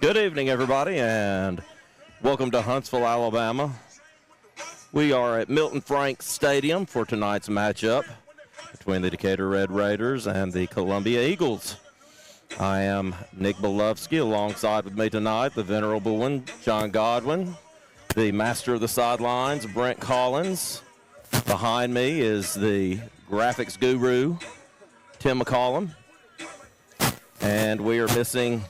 Good evening, everybody, and welcome to Huntsville, Alabama. We are at Milton Franks Stadium for tonight's matchup between the Decatur Red Raiders and the Columbia Eagles. I am Nick Belovsky. Alongside with me tonight, the venerable one, John Godwin, the master of the sidelines, Brent Collins. Behind me is the graphics guru, Tim McCollum. And we are missing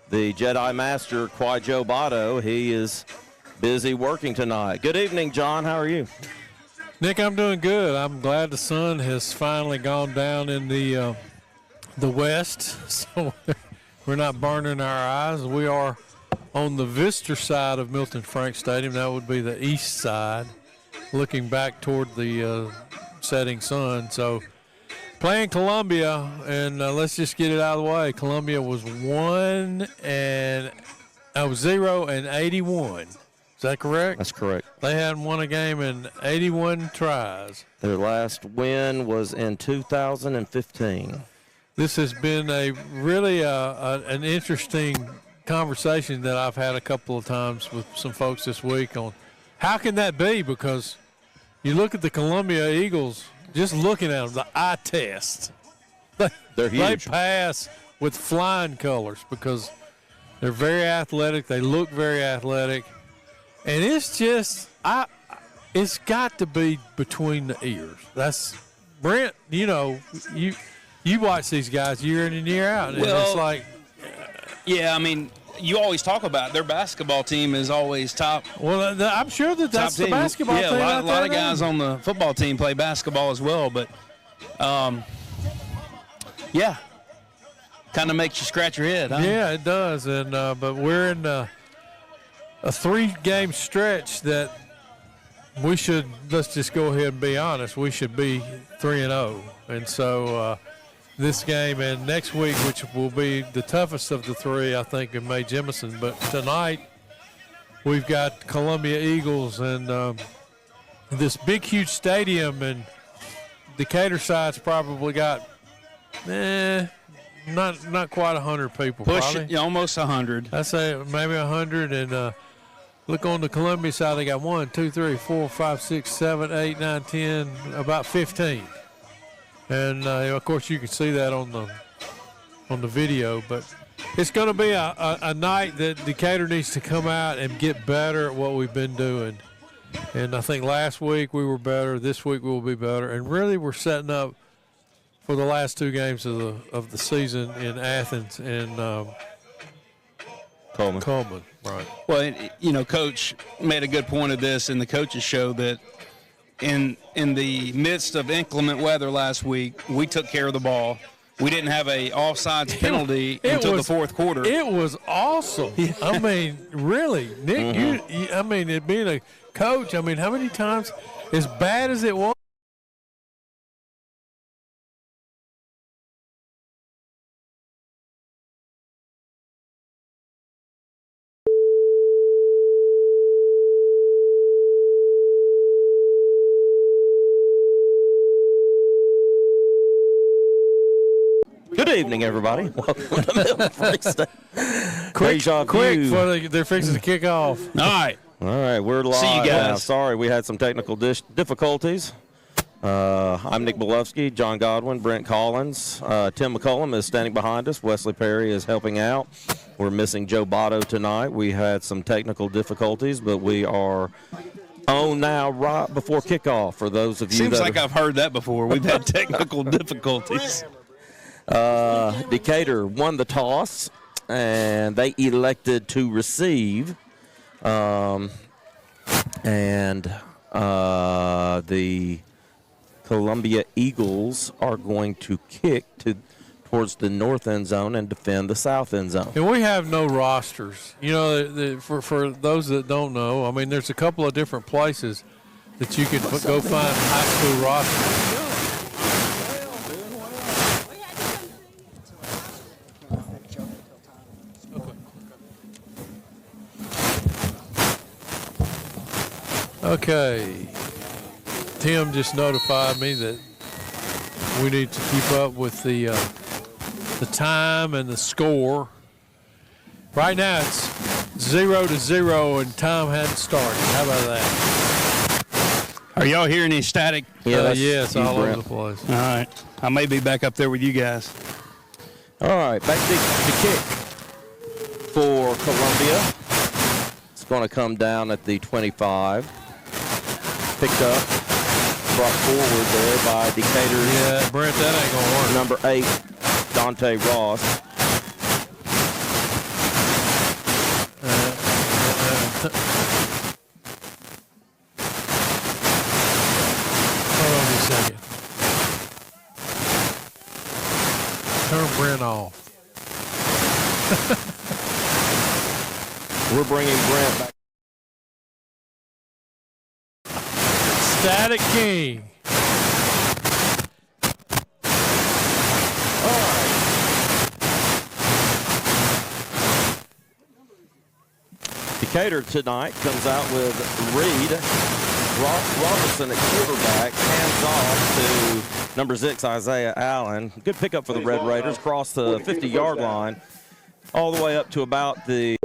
the Jedi Master, Joe Botto. He is busy working tonight. Good evening, John. How are you? Nick, I'm doing good. I'm glad the sun has finally gone down in the west, so we're not burning our eyes. We are on the visitor side of Milton Franks Stadium. That would be the east side, looking back toward the setting sun. So playing Columbia, and let's just get it out of the way. Columbia was 0-81. Is that correct? That's correct. They hadn't won a game in 81 tries. Their last win was in 2015. This has been an interesting conversation that I've had a couple of times with some folks this week on how can that be, because you look at the Columbia Eagles, just looking at them, the eye test. They're huge. They pass with flying colors because they're very athletic. They look very athletic. And it's just, it's got to be between the ears. That's, Brent, you watch these guys year in and year out. And it's like. Yeah, I mean, you always talk about their basketball team is always top. Well, I'm sure that's the basketball team. Yeah, a lot of guys on the football team play basketball as well. But, yeah, kind of makes you scratch your head. Huh? Yeah, it does. And but we're in a 3-game stretch that we should, let's just go ahead and be honest, we should be 3-0. And so this game and next week, which will be the toughest of the three, I think, in Mae Jemison. But tonight we've got Columbia Eagles and this big, huge stadium, and Decatur side's probably got not quite 100 people. Push almost 100. I say maybe 100, and look on the Columbia side, they got 1, 2, 3, 4, 5, 6, 7, 8, 9, 10, about 15. And of course you can see that on the video, but it's going to be a night that Decatur needs to come out and get better at what we've been doing. And I think last week we were better. This week we'll be better. And really we're setting up for the last 2 games of the season in Athens and Coleman. Right. Well, Coach made a good point of this in the coaches show that in the midst of inclement weather last week, we took care of the ball. We didn't have a offsides penalty until the fourth quarter. It was awesome. Yeah. I mean, really, Nick, it being a coach, how many times, as bad as it was, Good evening, everybody. Welcome to Milton Franks. quick, before they're fixing to kick off. All right, we're live. See you guys. Now. Sorry, we had some technical difficulties. I'm Nick Belovsky, John Godwin, Brent Collins. Tim McCollum is standing behind us. Wesley Perry is helping out. We're missing Joe Botto tonight. We had some technical difficulties, but we are on now right before kickoff. For those of you Seems like I've heard that before. We've had technical difficulties. Decatur won the toss, and they elected to receive. The Columbia Eagles are going to kick towards the north end zone and defend the south end zone. And we have no rosters. For those that don't know, there's a couple of different places that you can go find high school rosters. Okay, Tim just notified me that we need to keep up with the time and the score. Right now it's 0-0 and time hadn't started. How about that? Are y'all hearing any static? Yeah, it's all over the place. All right. I may be back up there with you guys. All right, back to kick for Columbia. It's going to come down at the 25. Picked up, brought forward there by Decatur. Yeah, Brent, that ain't going to work. Number 8, Dante Ross. Hold on just a second. Turn Brent off. We're bringing Brent back. Static King. All right. Decatur tonight comes out with Reed. Robinson at quarterback, hands off to number 6, Isaiah Allen. Good pickup for the Red Raiders, across the 50-yard line, all the way up to about the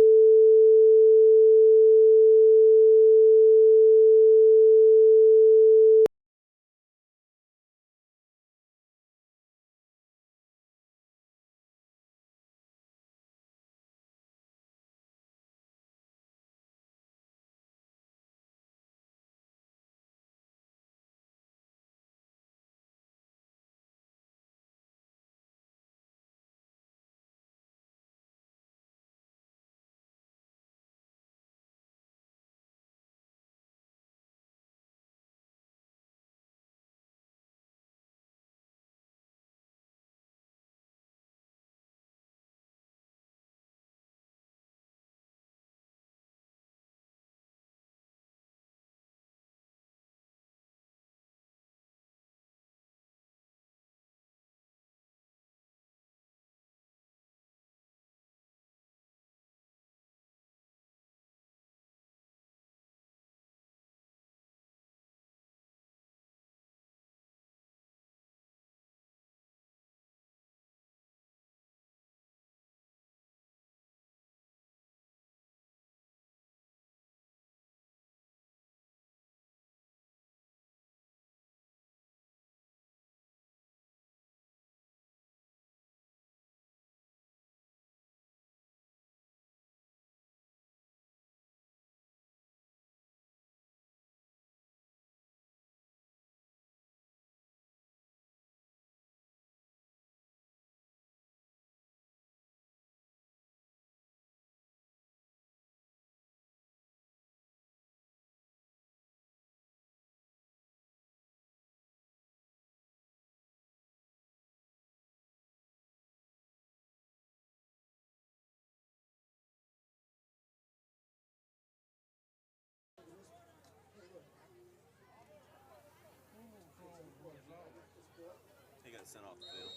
he got sent off the field.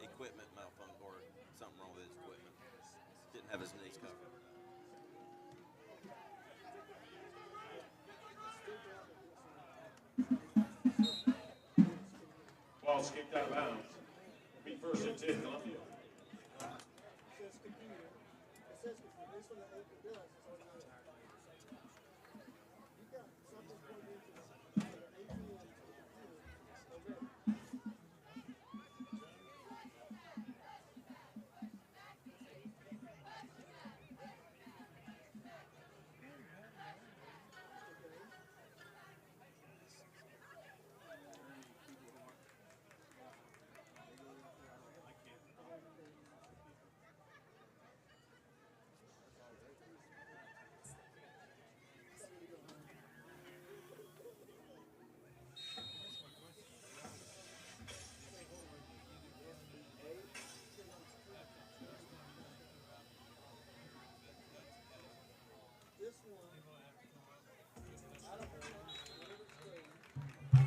Equipment malfunction or something wrong with his equipment. Didn't have his knees covered. Ball's kicked out of bounds. Be first and 10, Columbia.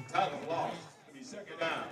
Tackle lost. It'll be second down.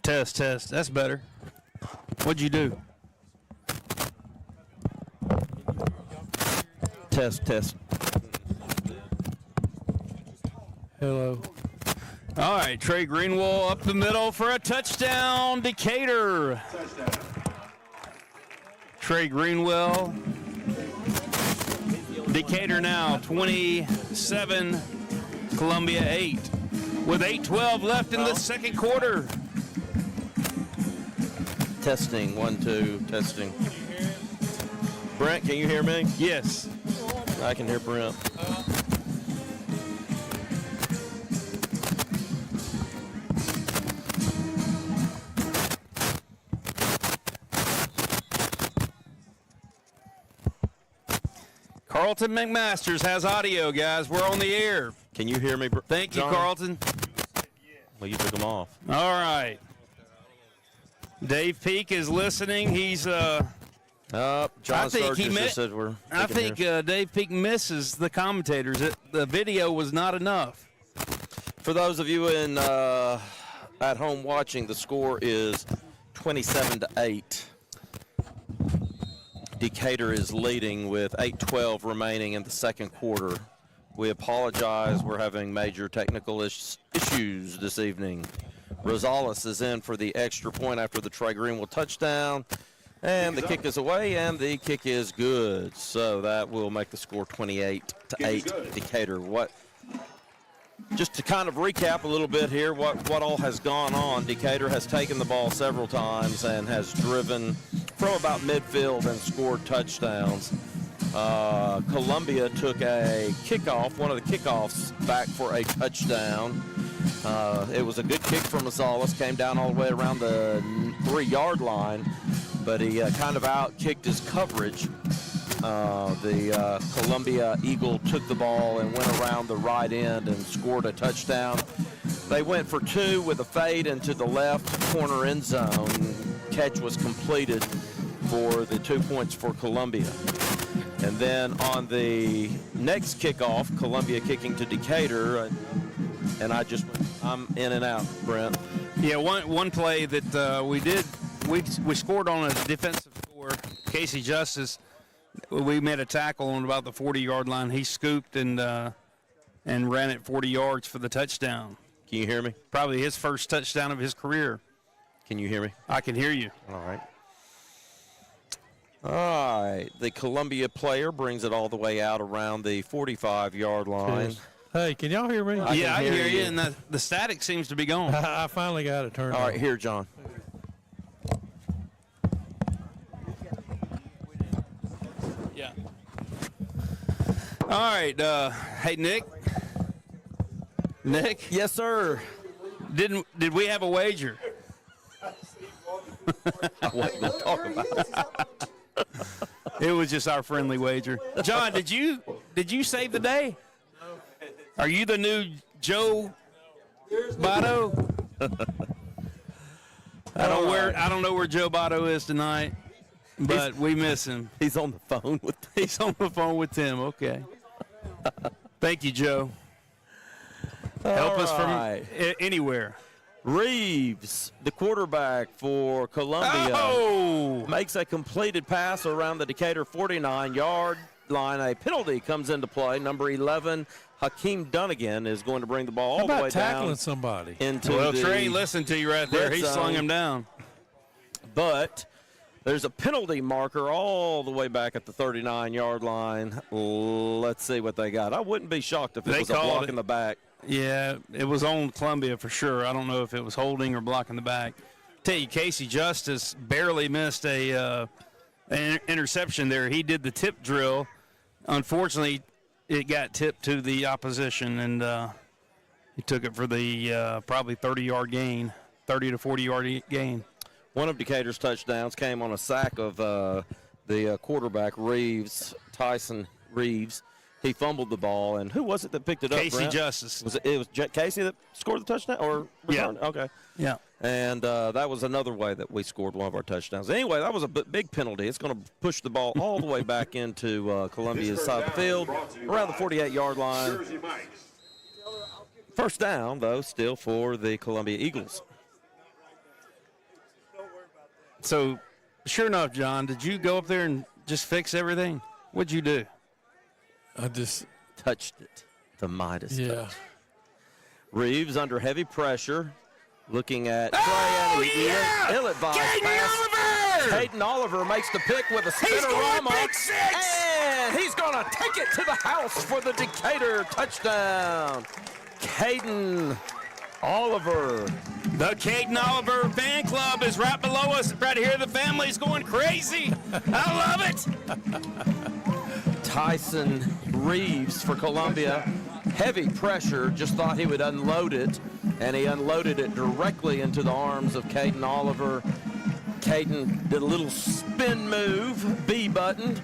Test, test. That's better. What'd you do? Test, test. Hello. All right, Trey Greenwell up the middle for a touchdown, Decatur. Trey Greenwell. Decatur now 27, Columbia 8. With 8:12 left in the second quarter. Testing, 1, 2, testing. Brent, can you hear me? Yes. I can hear Brent. Carlton McMasters has audio, guys. We're on the air. Can you hear me, Thank you, John? Carlton. Well, you took them off. All right. Dave Peak is listening. He's John think he Sturgis met- just said we're. I they can think hear us. Dave Peak misses the commentators. The video was not enough. For those of you in at home watching, the score is 27-8. Decatur is leading with 8:12 remaining in the second quarter. We apologize. We're having major technical issues this evening. Rosales is in for the extra point after the Trey Greenwell touchdown. And the kick is away, and the kick is good. So that will make the score 28-8 Decatur. Just to kind of recap a little bit here, what all has gone on. Decatur has taken the ball several times and has driven from about midfield and scored touchdowns. Columbia took a kickoff, one of the kickoffs, back for a touchdown. It was a good kick from Rosales, came down all the way around the 3-yard line, but he kind of out-kicked his coverage. The Columbia Eagle took the ball and went around the right end and scored a touchdown. They went for 2 with a fade into the left corner end zone. Catch was completed for the 2 points for Columbia. And then on the next kickoff, Columbia kicking to Decatur, and I'm in and out, Brent. Yeah, one play that we scored on a defensive score. Casey Justice, we made a tackle on about the 40-yard line. He scooped and ran it 40 yards for the touchdown. Can you hear me? Probably his first touchdown of his career. Can you hear me? I can hear you. All right. All right. The Columbia player brings it all the way out around the 45-yard line. Cheers. Hey, can y'all hear me? I can hear you, and the static seems to be gone. I finally got it turned All on. right, here, John. Yeah. All right. Hey, Nick. Nick, Yes, sir. did we have a wager? I wasn't going to talk about it. It was just our friendly wager. John, did you save the day? Are you the new Joe Botto? I don't know where Joe Botto is tonight, but we miss him. He's on the phone with He's on the phone with Tim. Okay. Thank you, Joe. Help us from anywhere. Reeves, the quarterback for Columbia, makes a completed pass around the Decatur 49-yard line. A penalty comes into play. Number 11, Hakeem Dunnigan, is going to bring the ball all the way tackling down somebody? into Well, the Trey listened to you right there. red He slung zone. him down. But there's a penalty marker all the way back at the 39-yard line. Let's see what they got. I wouldn't be shocked if it They was a called block it. in the back. Yeah, it was on Columbia for sure. I don't know if it was holding or blocking the back. Tell you, Casey Justice barely missed an interception there. He did the tip drill. Unfortunately, it got tipped to the opposition, and he took it for the probably 30-yard gain, 30 to 40-yard gain. One of Decatur's touchdowns came on a sack of the quarterback, Reeves, Tyson Reeves. He fumbled the ball, and who was it that picked it up, Casey Brent? Justice. Was it Casey that scored the touchdown? Or returned? Yeah. Okay. Yeah. And that was another way that we scored one of our touchdowns. Anyway, that was a big penalty. It's going to push the ball all the way back into Columbia's side of the field, around the 48-yard line. Jersey Mike's. First down, though, still for the Columbia Eagles. So, sure enough, John, did you go up there and just fix everything? What'd you do? I just Touched it. The Midas yeah. touch. Reeves under heavy pressure, looking at Trey. Oh, and he yeah! ill-advised Caden pass. Oliver! Caden Oliver makes the pick with a He's going spinner big six! and he's going to take it to the house for the Decatur touchdown. Caden Oliver. The Caden Oliver fan club is right below us. Right here, the family's going crazy. I love it. Tyson Reeves for Columbia. Heavy pressure, just thought he would unload it, and he unloaded it directly into the arms of Caden Oliver. Caden did a little spin move, B button,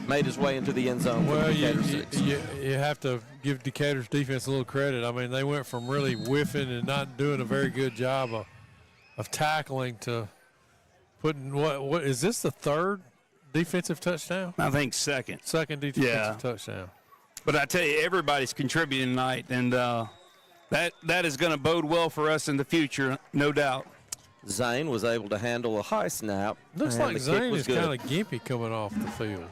made his way into the end zone for Well, Decatur you 6. have to give Decatur's defense a little credit. I mean, they went from really whiffing and not doing a very good job of tackling to putting what is this the third defensive touchdown? I think second. Second defensive Yeah. touchdown. But I tell you, everybody's contributing tonight, and that is going to bode well for us in the future, no doubt. Zane was able to handle a high snap. Looks and like the kick Zane was is good. kind of gimpy coming off the field.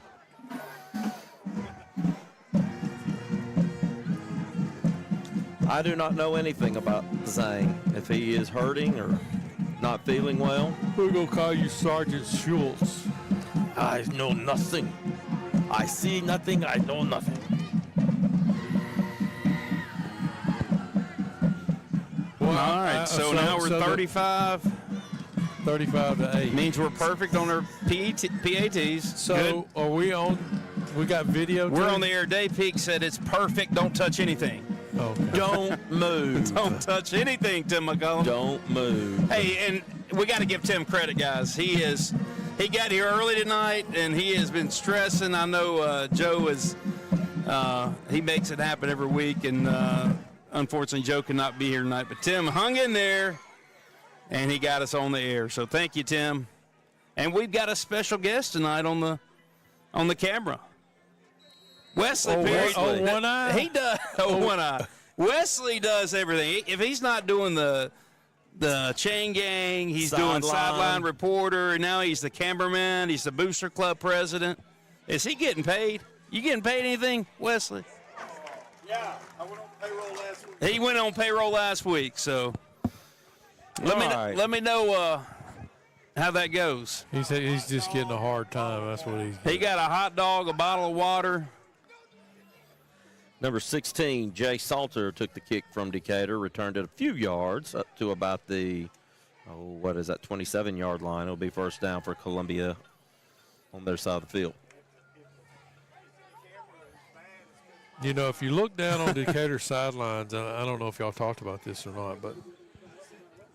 I do not know anything about Zane. If he is hurting or not feeling well, We're going to call you Sergeant Schultz. I know nothing. I see nothing. I know nothing. Well, All right, so now we're 35. 35 to 8. Means we're perfect on our PATs. So Good. are we on? We got video. We're too? on the air. Dave Peak said it's perfect. Don't touch anything. Okay. Don't move. Don't touch anything, Tim McCollum. Don't move. Hey, and we got to give Tim credit, guys. He got here early tonight, and he has been stressing. I know Joe is. He makes it happen every week, and unfortunately, Joe cannot be here tonight. But Tim hung in there, and he got us on the air. So thank you, Tim. And we've got a special guest tonight on the camera. Wesley Perry. one eye? He does. One eye. Wesley does everything. If he's not doing the chain gang, he's doing sideline reporter, and now he's the cameraman. He's the Booster Club president. Is he getting paid? You getting paid anything, Wesley? Yeah, I went on payroll last week. He went on payroll last week, so All right. let me know how that goes. He said he's just getting a hard time. That's what he's. He got a hot dog, a bottle of water. Number 16, Jay Salter took the kick from Decatur, returned it a few yards up to about the, 27-yard line. It'll be first down for Columbia on their side of the field. You know, if you look down on Decatur sidelines, and I don't know if y'all talked about this or not, but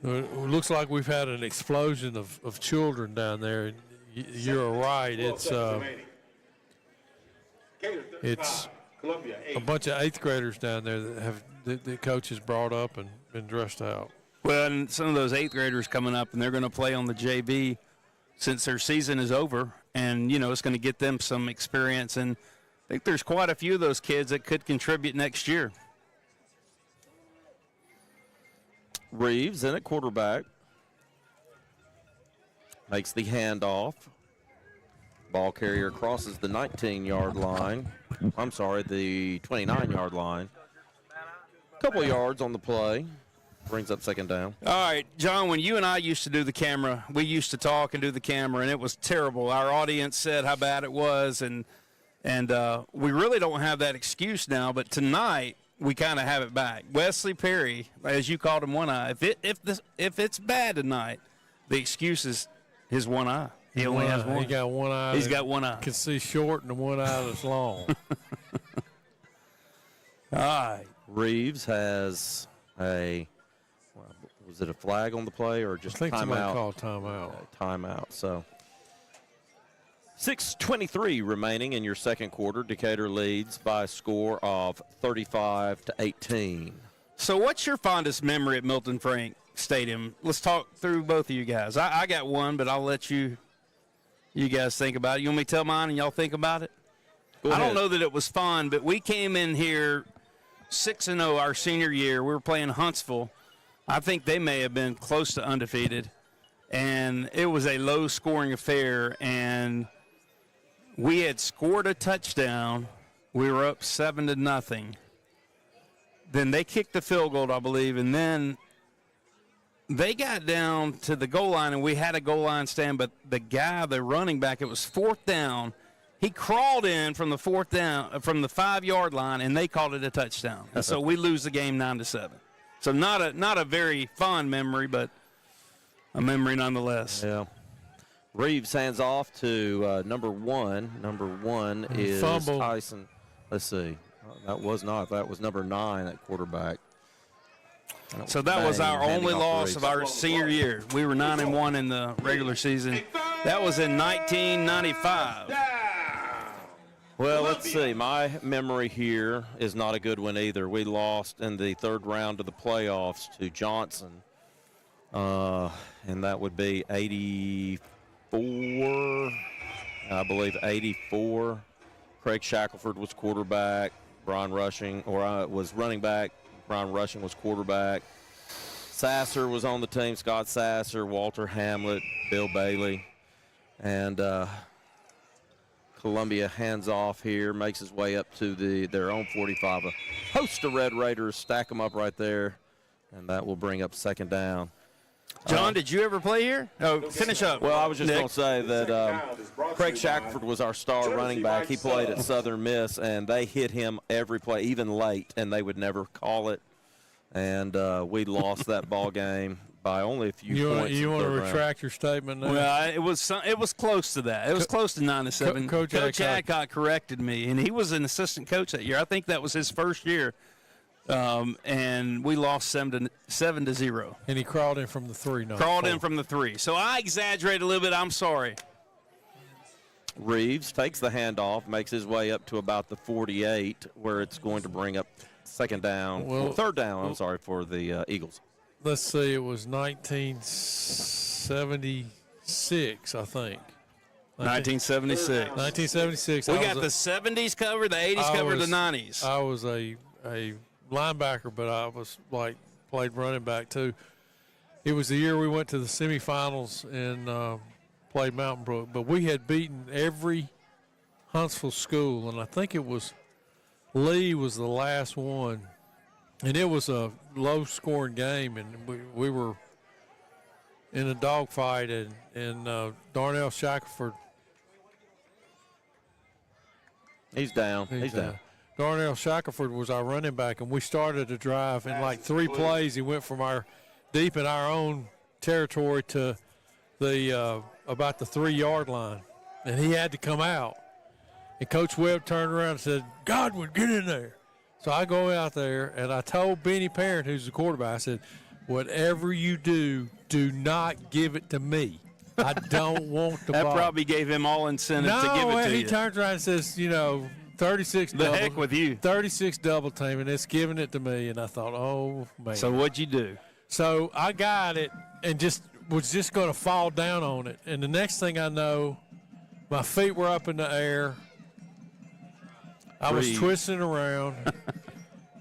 it looks like we've had an explosion of children down there. And you're right. It's Columbia, a bunch of eighth graders down there that the coaches brought up and been dressed out. Well, and some of those eighth graders coming up, and they're going to play on the JV since their season is over, and it's going to get them some experience. And I think there's quite a few of those kids that could contribute next year. Reeves in at quarterback. Makes the handoff. Ball carrier crosses the 19-yard line. I'm sorry, the 29-yard line. Couple yards on the play. Brings up second down. All right, John, when you and I used to do the camera, we used to talk and do the camera, and it was terrible. Our audience said how bad it was, and we really don't have that excuse now, but tonight we kind of have it back. Wesley Perry, as you called him, one eye. If it's bad tonight, the excuse is his one eye. He only has one. He got one eye. He's got one eye. Can see short and one eye that's long. All right. Reeves has was it a flag on the play or I just think somebody timeout? called timeout. Timeout. So 6:23 remaining in your second quarter. Decatur leads by a score of 35-18. So what's your fondest memory at Milton Frank Stadium? Let's talk through both of you guys. I got one, but I'll let you guys think about it. You want me to tell mine and y'all think about it? Go I ahead. don't know that it was fun, but we came in here 6-0 our senior year. We were playing Huntsville. I think they may have been close to undefeated. And it was a low-scoring affair, and we had scored a touchdown. We were up 7-0. Then they kicked the field goal, I believe, and then they got down to the goal line, and we had a goal line stand, but the running back, it was 4th down. He crawled in from the 5-yard line, and they called it a touchdown. And so we lose the game 9-7. So not a very fond memory, but a memory nonetheless. Yeah. Reeves hands off to number 1. Number 1 is Fumble. Tyson. Let's see. That was number 9 at quarterback. So that was our Handing only off loss Reeves. of our senior year. We were 9-1 in the regular season. That was in 1995. Well, let's see. My memory here is not a good one either. We lost in the 3rd round of the playoffs to Johnson, and that would be 84, I believe 84. Craig Shackelford was quarterback. Brian Rushing, was running back. Brian Rushing was quarterback. Sasser was on the team. Scott Sasser, Walter Hamlet, Bill Bailey, and Columbia hands off here, makes his way up to their own 45. A host of Red Raiders stack them up right there, and that will bring up 2nd down. John, did you ever play here? Oh, finish up. Well, I was just Nick. going to say that Craig Shackelford was our star running back. He played at Southern Miss, and they hit him every play, even late, and they would never call it. And we lost that ball game by only a few points. You want to 3rd round. retract your statement now? Well, it was close to that. It was close to 9-7. Coach Adcock corrected me, and he was an assistant coach that year. I think that was his first year, and we lost 7-0. And he crawled in from the 3. No, Crawled 4. in from the 3. So I exaggerated a little bit. I'm sorry. Reeves takes the handoff, makes his way up to about the 48, where it's going to bring up 3rd down, for the Eagles. Let's see, it was 1976, I think. 1976. 1976. We got the 70s covered, the 80s covered, the 90s. I was a linebacker, but I was played running back too. It was the year we went to the semifinals and played Mountain Brook, but we had beaten every Huntsville school, and I think it was Lee was the last one. And it was a low-scoring game, and we were in a dogfight, and Darnell Shackelford. He's down. He's down. Darnell Shackelford was our running back, and we started a drive in like 3 plays. He went from deep in our own territory to the about the 3-yard line, and he had to come out. And Coach Webb turned around and said, "Godwin, get in there." So I go out there, and I told Benny Parent, who's the quarterback, I said, "Whatever you do, do not give it to me. I don't want the That ball." probably gave him all incentive to give it to he you. turns around and says, 36 The double. heck with you. 36 double team, and it's giving it to me. And I thought, oh, man. So what'd you do? So I got it and was just going to fall down on it. And the next thing I know, my feet were up in the air. I was twisting around,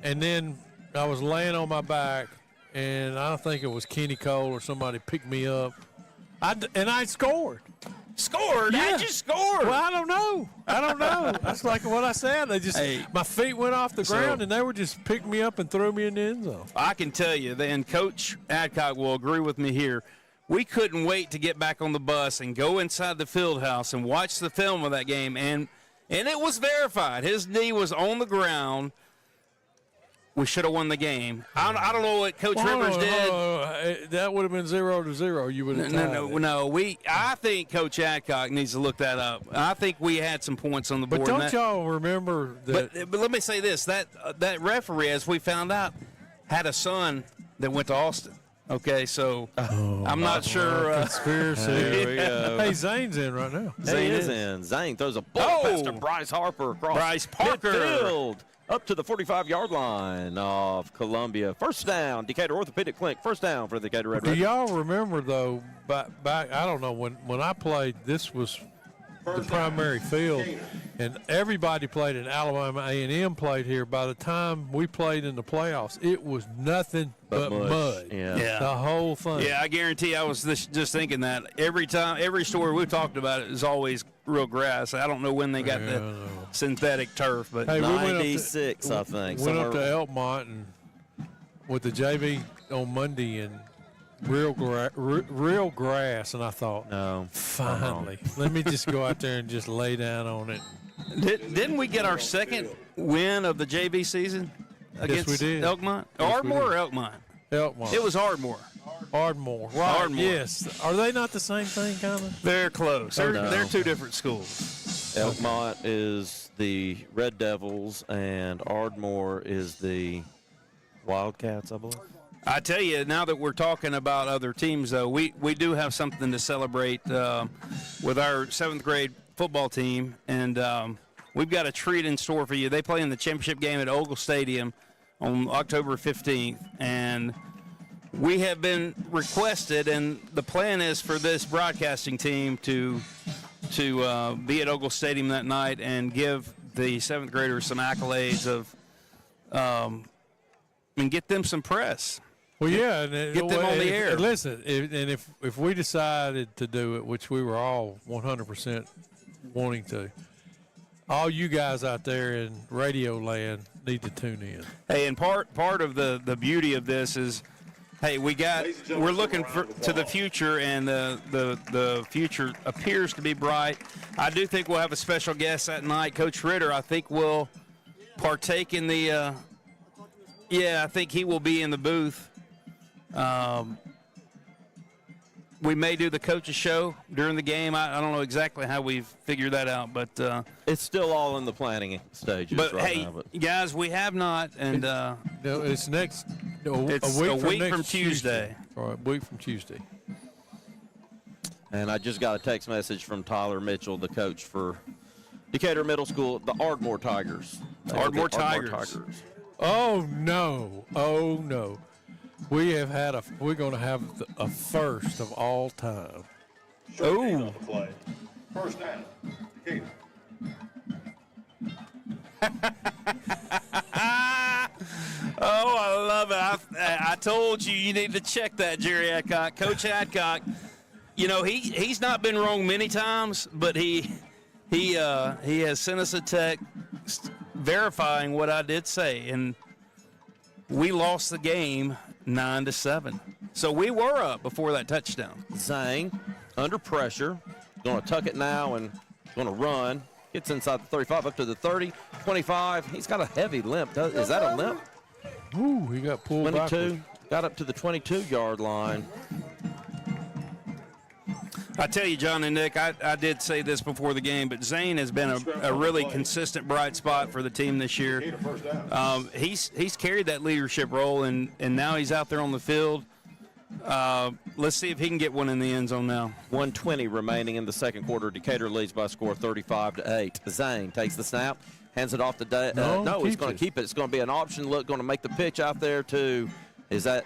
and then I was laying on my back, and I think it was Kenny Cole or somebody picked me up. I scored. Scored? Yeah. How'd you score? Well, I don't know. That's like what I said. My feet went off the ground, and they were just picked me up and threw me in the end zone. I can tell you, and Coach Adcock will agree with me here, we couldn't wait to get back on the bus and go inside the field house and watch the film of that game, and it was verified. His knee was on the ground. We should have won the game. I don't know what Coach Rivers did. That would have been 0-0. You would have No. I think Coach Adcock needs to look that up. I think we had some points on the board. But don't y'all remember that? But let me say this: that referee, as we found out, had a son that went to Austin. Okay, so I'm not sure. Conspiracy. There we go. Hey, Zane's in right now. Zane is in. Zane throws a ball pass to Bryce Harper across Bryce Parker. midfield up to the 45-yard line of Columbia. First down, Decatur Orthopedic Clinic. First down for the Decatur Red Do Raiders. y'all remember, though, back I don't know, when I played, this was the primary field, and everybody played in Alabama. A&M played here. By the time we played in the playoffs, it was nothing but mud. Yeah. The whole thing. Yeah, I guarantee I was just thinking that. Every story we've talked about it is always real grass. I don't know when they got the synthetic turf, but Hey, we went up to- 96, I think. Went up to somewhere- Elkmont and with the JV on Monday and real grass, and I thought, No. finally, let me just go out there and just lay down on it. didn't we get our second win of the JV season against we did. Elkmont? Yes, we Ardmore did. or Elkmont? Elkmont. It was Ardmore. Ardmore. Right. Ardmore. Yes. Are they not the same thing, kind of? They're close. no. They're two different schools. Elkmont is the Red Devils, and Ardmore is the Wildcats, I believe. I tell you, now that we're talking about other teams, though, we do have something to celebrate with our 7th grade football team, and we've got a treat in store for you. They play in the championship game at Ogle Stadium on October 15th, and we have been requested, and the plan is for this broadcasting team to be at Ogle Stadium that night and give the 7th graders some accolades and get them some press. Well, yeah. And Get them on the air. Listen, if we decided to do it, which we were all 100% wanting to, all you guys out there in radio land need to tune in. Hey, and part of the beauty of this is, hey, we're looking to the future, and the future appears to be bright. I do think we'll have a special guest that night. Coach Ritter, I think, will partake in the I think he will be in the booth. We may do the coaches show during the game. I don't know exactly how we've figured that out, but It's still all in the planning stages but right hey, now. But guys, we have not, and No, it's next. It's a a week next from Tuesday. All right, week from Tuesday. And I just got a text message from Tyler Mitchell, the coach for Decatur Middle School, the Ardmore Tigers. Ardmore Tigers. Oh no! Oh no! We're going to have a first of all time. Oh. Play. First down. Decatur. Oh, I love it. I told you need to check that, Jerry Adcock. Coach Adcock, you know, he's not been wrong many times, but he has sent us a text verifying what I did say, and we lost the game 9-7. So we were up before that touchdown. Zhang, under pressure, going to tuck it now and going to run. Gets inside the 35, up to the 30, 25. He's got a heavy limp. Is that a limp? Ooh, he got pulled 22. backwards. Got up to the 22-yard line. I tell you, John and Nick, I did say this before the game, but Zane has been a really consistent bright spot for the team this year. He's carried that leadership role, and now he's out there on the field. Let's see if he can get one in the end zone now. 1:20 remaining in the second quarter. Decatur leads by a score of 35-8. Zane takes the snap, hands it off to no, he's going to keep it. It's going to be an option look, going to make the pitch out there to, is that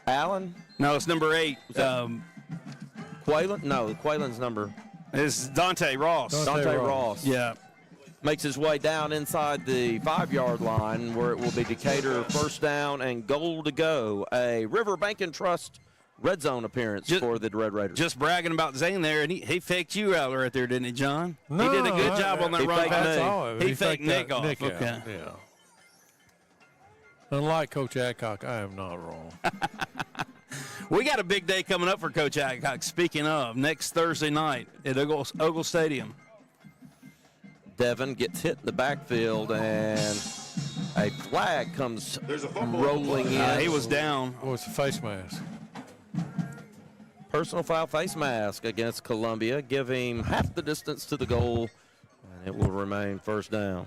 Allen? No, it's number 8. Quaylen? No, Quaylen's number. It's Dante Ross. Dante Ross. Yeah. Makes his way down inside the 5-yard line where it will be Decatur first down and goal to go. A River Bank and Trust red zone appearance for the Red Raiders. Just bragging about Zane there, and he faked you out right there, didn't he, John? No, he did a good job on that he run. faked That's Nick. all. He faked Nick that off. Nick out, Okay. yeah. Unlike Coach Adcock, I am not wrong. We got a big day coming up for Coach Adcock. Speaking of, next Thursday night at Ogle Stadium. Devin gets hit in the backfield, and a flag comes rolling in. He was down. Oh, it's a face mask. Personal foul face mask against Columbia, give him half the distance to the goal, and it will remain first down.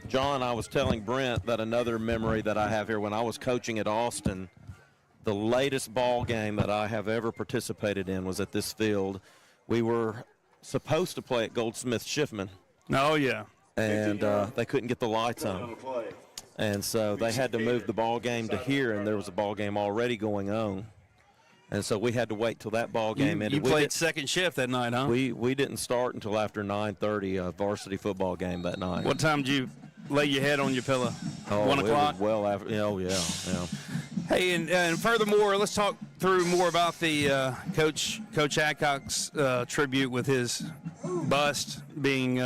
John, I was telling Brent that another memory that I have here when I was coaching at Austin, the latest ball game that I have ever participated in was at this field. We were supposed to play at Goldsmith Schiffman. Oh, yeah. And they couldn't get the lights on. And so they had to move the ball game to here, and there was a ball game already going on. And so we had to wait till that ball game ended. You played second shift that night, huh? We didn't start until after 9:30, a varsity football game that night. What time did you lay your head on your pillow? 1 o'clock? It was well after. Oh, yeah. Hey, and furthermore, let's talk through more about the Coach Adcock's tribute with his bust being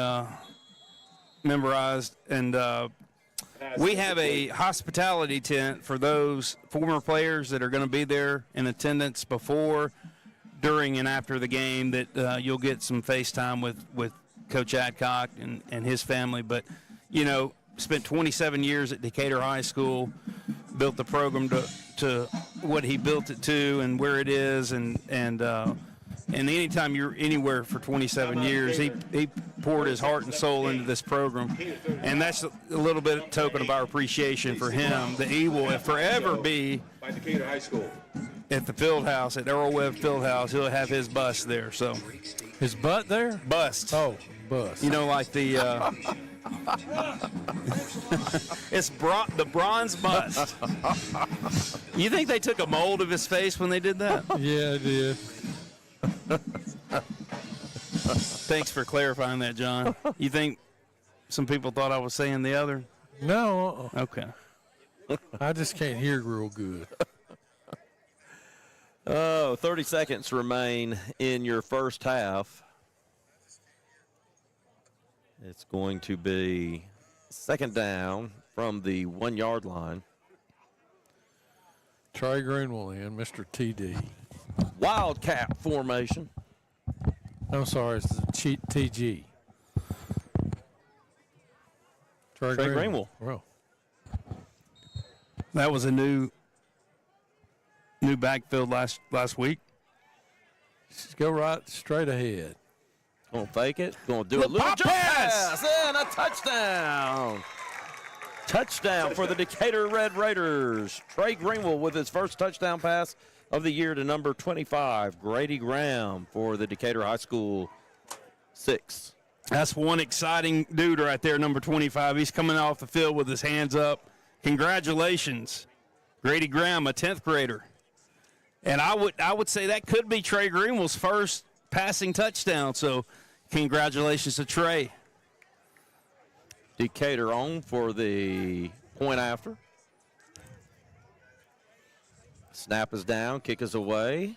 memorized. And we have a hospitality tent for those former players that are going to be there in attendance before, during, and after the game, that you'll get some FaceTime with Coach Adcock and his family. But, spent 27 years at Decatur High School, built the program to what he built it to and where it is, and anytime you're anywhere for 27 years, he poured his heart and soul into this program, and that's a little bit of token of our appreciation for him, that he will forever be at the field house, at Earl Webb Field House. He'll have his bust there. So his butt there? Bust. Oh, bust. Like the it's the bronze bust. You think they took a mold of his face when they did that? Yeah, I did. Thanks for clarifying that, John. You think some people thought I was saying the other? No. Okay. I just can't hear real good. 30 seconds remain in your first half. It's going to be second down from the 1 yard line. Trey Greenwell in, Mr. TD. Wildcat formation. I'm sorry, it's the TG. Trey Greenwell. Well, that was a new backfield last week. just go right straight ahead. Gonna fake it. Gonna do a little pop jump pass. and a touchdown. Touchdown for the Decatur Red Raiders. Trey Greenwell with his first touchdown pass of the year to number 25, Grady Graham, for the Decatur High School 6. That's one exciting dude right there, number 25. He's coming off the field with his hands up. Congratulations, Grady Graham, a 10th grader. And I would say that could be Trey Greenwell's first passing touchdown. So congratulations to Trey. Decatur on for the point after. Snap is down, kick is away,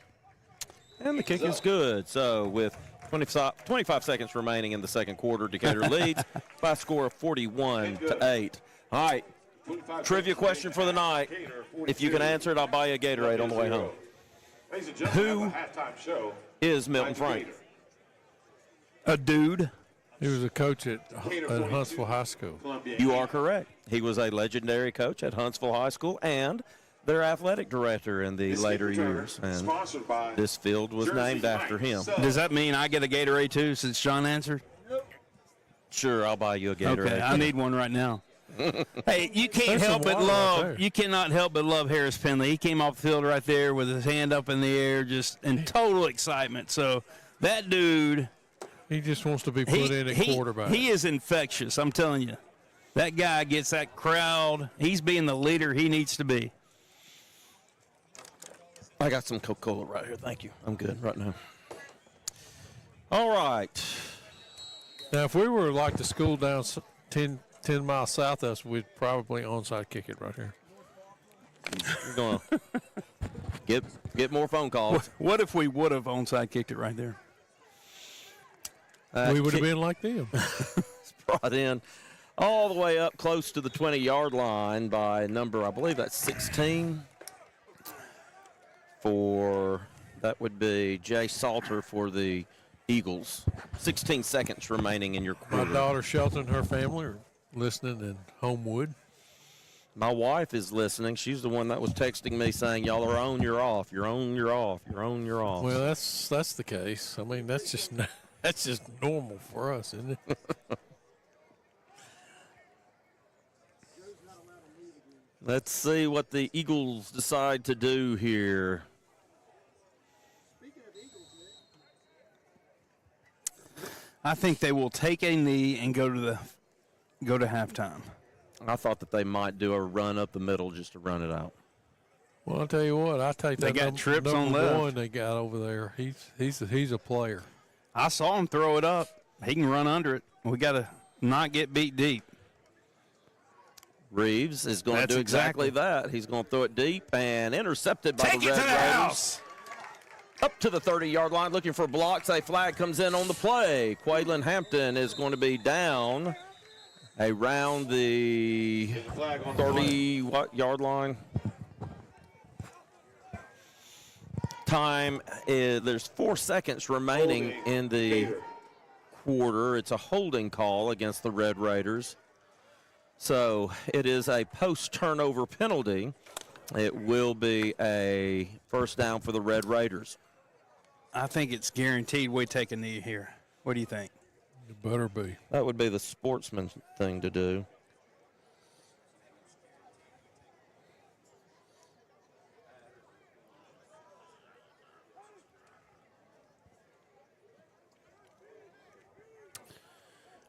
and the kick is good. So with 25 seconds remaining in the second quarter, Decatur leads by a score of 41-8. All right, trivia question for the night. If you can answer it, I'll buy you a Gatorade on the way home. Who is Milton Frank? A dude. He was a coach at Huntsville High School. You are correct. He was a legendary coach at Huntsville High School and their athletic director in the later years. And this field was named after him. Does that mean I get a Gatorade too, since John answered? Sure, I'll buy you a Gatorade. Okay, I need one right now. Hey, you can't There's help some but water right love. there. You cannot help but love Harris Penley. He came off the field right there with his hand up in the air, just in total excitement. So that dude, He just wants to be put in at quarterback. he is infectious. I'm telling you, that guy gets that crowd. He's being the leader he needs to be. I got some Coca-Cola right here. Thank you. I'm good right now. All right. Now, if we were like the school down 10 miles south of us, we'd probably onside kick it right here. We're going to get more phone calls. What if we would have onside kicked it right there? We would have Kick been like them. brought in all the way up close to the 20-yard line by number, I believe that's 16. That would be Jay Salter for the Eagles. 16 seconds remaining in your My quarter. daughter Shelton and her family are listening in Homewood. My wife is listening. She's the one that was texting me saying, y'all are on, you're off. You're on, you're off. You're on, you're off. Well, that's the case. I mean, that's just normal for us, isn't it? Let's see what the Eagles decide to do here. I think they will take a knee and go to halftime. I thought that they might do a run up the middle just to run it out. Well, I'll tell you what. I take They that got trips on number left. one they got over there. He's a player. I saw him throw it up. He can run under it. We got to not get beat deep. Reeves is going to That's do exactly that. He's going to throw it deep and intercepted by Take the it Red to the Raiders. house. Up to the 30-yard line looking for blocks. A flag comes in on the play. Quaylen Hampton is going to be down around the Flag on the play. 30-yard line. Time is, there's 4 seconds remaining Holding in the Decatur. quarter. It's a holding call against the Red Raiders. So it is a post-turnover penalty. It will be a first down for the Red Raiders. I think it's guaranteed we take a knee here. What do you think? It better be. That would be the sportsman thing to do.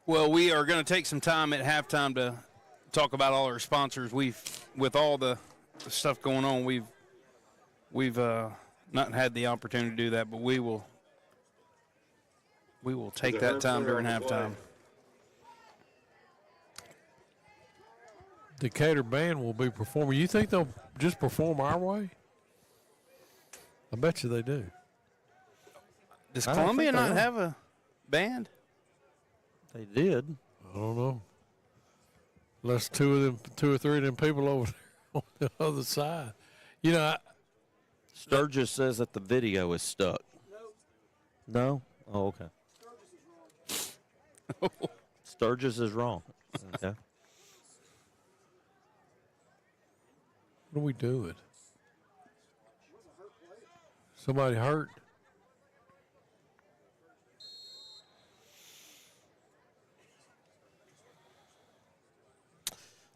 Well, we are going to take some time at halftime to talk about all our sponsors. With all the stuff going on, we've not had the opportunity to do that, but we will take that time during halftime. Decatur band will be performing. You think they'll just perform our way? I bet you they do. Does I don't Columbia think they not will. have a band? They did. I don't know. Unless two or three of them people over there on the other side. You know, Sturgis says that the video is stuck. No? Oh, okay. Sturgis is wrong. Okay. what are we doing? Somebody hurt?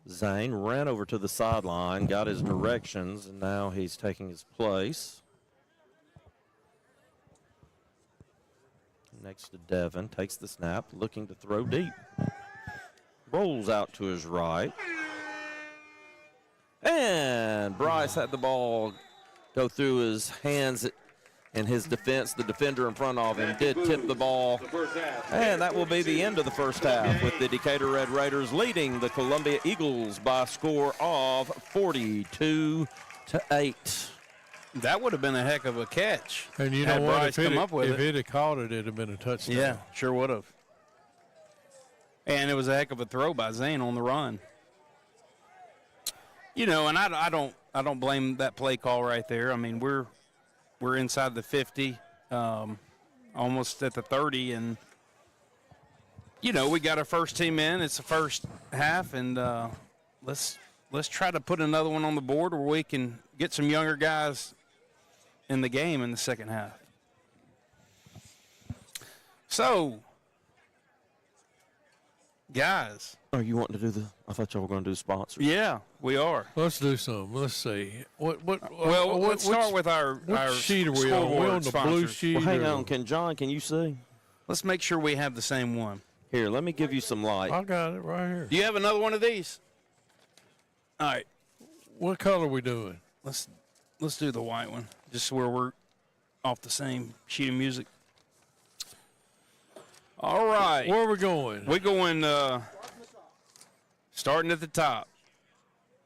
Zane ran over to the sideline, got his directions, and now he's taking his place. Next to Devin, takes the snap, looking to throw deep. Rolls out to his right. And Bryce had the ball go through his hands in his defense. The defender in front of him did tip the ball. The first half. And that will be the end of the first half, with the Decatur Red Raiders leading the Columbia Eagles by a score of 42-8. That would have been a heck of a catch. And you Had know what? Bryce If come up with it had caught it, it'd have been a touchdown. Yeah, sure would have. And it was a heck of a throw by Zane on the run. You know, and I don't blame that play call right there. I mean, we're inside the 50, almost at the 30, and you know we got our first team in. It's the first half, and let's try to put another one on the board where we can get some younger guys in the game in the second half. So, guys. Oh, you want to do the? I thought y'all were going to do sponsors. Yeah, we are. Let's do some. Let's see. Well, let's start with our sheet are we on? scoreboard We on the blue sponsors. sheet? Well, hang or- on. John, can you see? Let's make sure we have the same one. Here, let me give you some light. I got it right here. Do you have another one of these? All right, What color are we doing? let's do the white one, just so we're off the same sheet of music. All right, Where are we going? we're going starting at the top.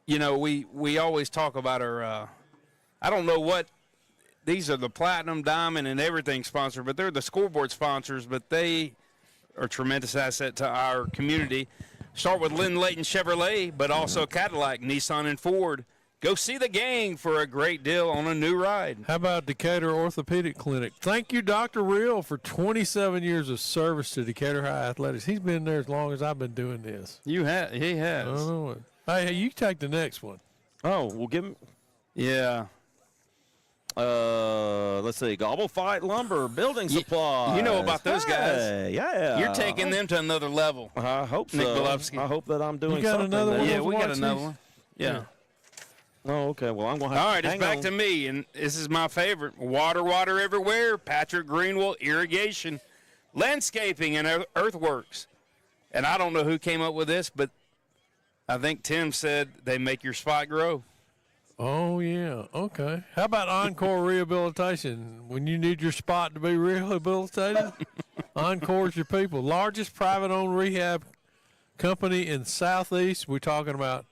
You know, we always talk about our. I don't know what these are, the platinum, diamond, and everything sponsor, but they're the scoreboard sponsors. But they are a tremendous asset to our community. Start with Lynn Layton Chevrolet, but also Cadillac, Nissan, and Ford. Go see the gang for a great deal on a new ride. How about Decatur Orthopedic Clinic? Thank you, Dr. Real, for 27 years of service to Decatur High Athletics. He's been there as long as I've been doing this. He I don't has. know what. Hey, you take the next one. Oh, we'll give him. Yeah. Let's see. Gobble Fight Lumber, Building Supplies. you know about those guys. Hey, yeah. You're taking them to another level. I hope so. Nick Bilofsky. I hope that I'm doing got something another there. one? Yeah, those we got watches? another one. Yeah. Oh, okay. Well, I'm going to have All right, it's hang back on. to me, and this is my favorite. Water everywhere. Patrick Greenwell Irrigation, Landscaping, and Earthworks. And I don't know who came up with this, but I think Tim said they make your spot grow. Oh, yeah. Okay. How about Encore Rehabilitation? When you need your spot to be rehabilitated, Encore's your people. Largest private-owned rehab company in Southeast. We're talking about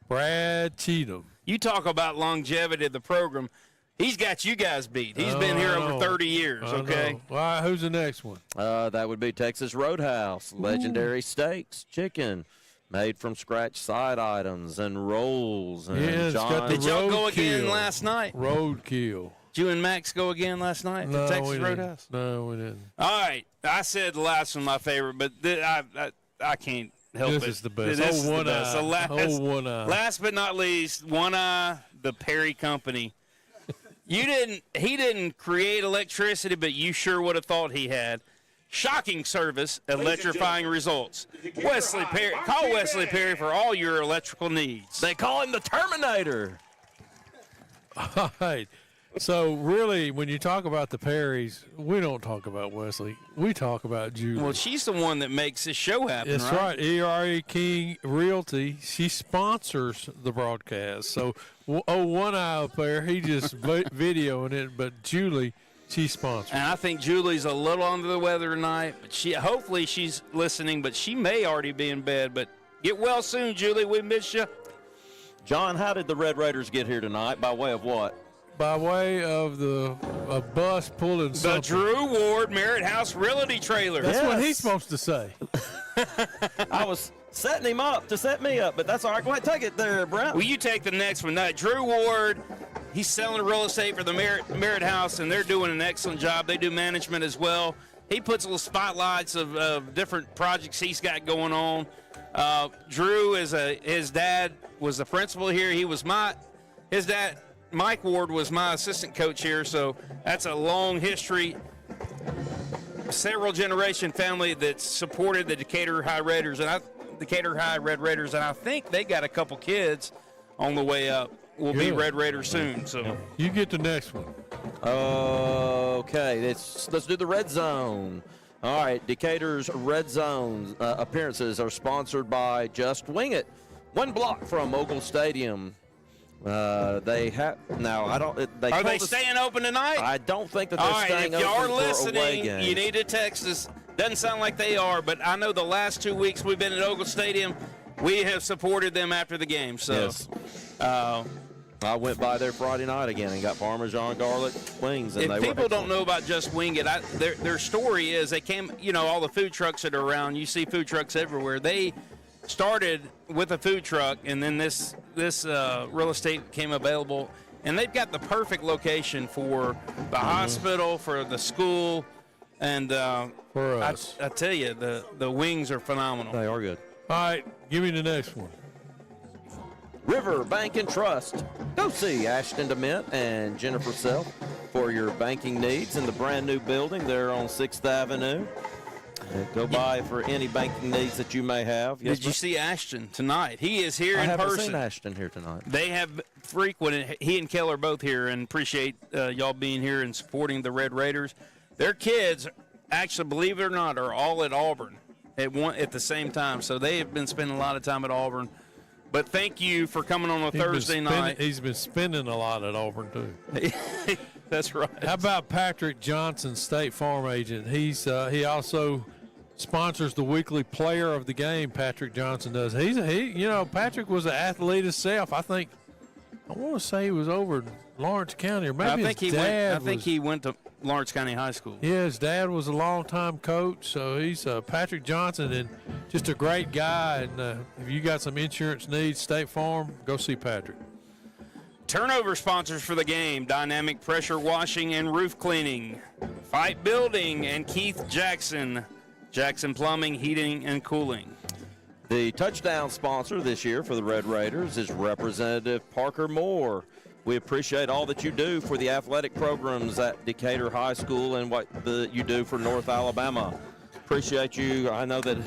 Brad Cheatham. You talk about longevity of the program. He's got you guys beat. He's been here over 30 years, okay? All right, who's the next one? That would be Texas Roadhouse, legendary steaks, chicken, made from scratch side items and rolls. And Yeah, it's got the Did y'all go roadkill. again last night? Roadkill. Did you and Max go again last night No, at Texas we didn't. Roadhouse? No, we didn't. All right. I said the last one my favorite, but I can't help it. This is the best. This is Oh, the One best. Eye. So One Eye. last but not least, One Eye, the Perry Company. He didn't create electricity, but you sure would have thought he had. Shocking service, electrifying results. Wesley Perry, call Wesley Perry for all your electrical needs. They call him the Terminator. All right. So, really, when you talk about the Perrys, we don't talk about Wesley. We talk about Julie. Well, she's the one that makes this show happen, That's right. ERA King Realty. She sponsors the broadcast. So, One Eye up there, he just videoing it, but Julie, she sponsors. And I think Julie's a little under the weather tonight, but hopefully she's listening, but she may already be in bed. But get well soon, Julie. We miss you. John, how did the Red Raiders get here tonight? By way of what? By way of a bus pulling The something. Drew Ward Merritt House Realty Trailer. That's what Yes. he's supposed to say. I was setting him up to set me up, but that's all right. Go ahead, take it there, Brent. Will you take the next one? Drew Ward, he's selling real estate for the Merritt House, and they're doing an excellent job. They do management as well. He puts little spotlights of different projects he's got going on. Drew his dad was the principal here. His dad, Mike Ward, was my assistant coach here, so that's a long history. Several generation family that supported the Decatur High Red Raiders, and I think they got a couple kids on the way up. Will be Good. Red Raiders soon. So You get the next one. Okay, let's do the red zone. All right, Decatur's red zone appearances are sponsored by Just Wing It, one block from Ogle Stadium. They have now. I don't. are they staying open tonight? I don't think that All they're right, staying if y'all open are for away listening, games. you need to text us. Doesn't sound like they are, but I know the last 2 weeks we've been at Ogle Stadium, we have supported them after the game. So, Yes. I went by there Friday night again and got Parmesan garlic wings, and if they people were don't know about Just Wing It, their story is they came, all the food trucks that are around, you see food trucks everywhere. They started with a food truck, and then this real estate became available, and they've got the perfect location for the hospital, for the school, and For us. I tell you, the wings are phenomenal. They are good. All right, give me the next one. River Bank and Trust. Go see Ashton DeMint and Jennifer Self for your banking needs in the brand new building there on 6th Avenue. Go by for any banking needs that you may have. Yes, Did you see Ashton tonight? He is here I in haven't person. seen Ashton here tonight. They have frequented. He and Kel are both here, and appreciate y'all being here and supporting the Red Raiders. Their kids, actually, believe it or not, are all at Auburn at the same time. So they have been spending a lot of time at Auburn. But thank you for coming on a Thursday night. He's been spending a lot at Auburn, too. That's right. How about Patrick Johnson, State Farm agent? He also sponsors the weekly player of the game. Patrick Johnson does. Patrick was an athlete himself. I want to say he was over in Lawrence County, or maybe I think he went to Lawrence County High School. Yeah, his dad was a longtime coach, so he's Patrick Johnson, and just a great guy. And if you got some insurance needs, State Farm, go see Patrick. Turnover sponsors for the game: Dynamic Pressure Washing and Roof Cleaning, Fight Building, and Keith Jackson, Jackson Plumbing, Heating and Cooling. The touchdown sponsor this year for the Red Raiders is Representative Parker Moore. We appreciate all that you do for the athletic programs at Decatur High School and what you do for North Alabama. Appreciate you. I know that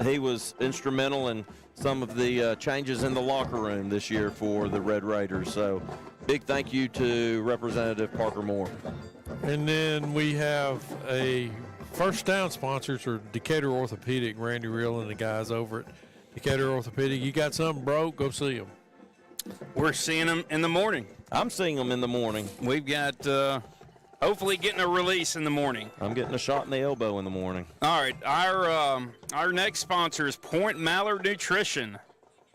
he was instrumental in some of the changes in the locker room this year for the Red Raiders. So big thank you to Representative Parker Moore. And then we have a first down sponsors are Decatur Orthopedic, Randy Reel and the guys over at Decatur Orthopedic. You got something broke, go see them. We're seeing them in the morning. I'm seeing them in the morning. We've got hopefully getting a release in the morning. I'm getting a shot in the elbow in the morning. All right, our next sponsor is Point Mallard Nutrition.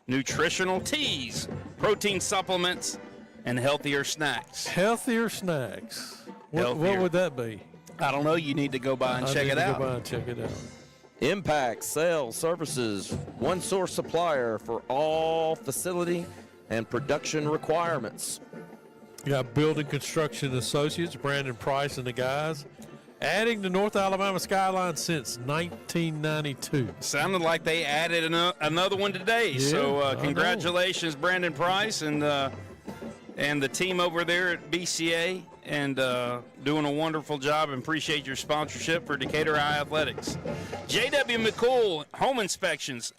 Nutritional teas, protein supplements, and healthier snacks. Healthier snacks. What Healthier. would that be? I don't know. You need to go by and check it out. Go by and check it out. Impact Sales Services, one source supplier for all facility and production requirements. You got Building Construction Associates, Brandon Price and the guys, adding the North Alabama skyline since 1992. Sounded like they added another one today. Yeah, So I congratulations, Brandon Price and the team over there at BCA, and doing a wonderful job, and appreciate your sponsorship for Decatur High Athletics. J.W. McCool, Home Inspections.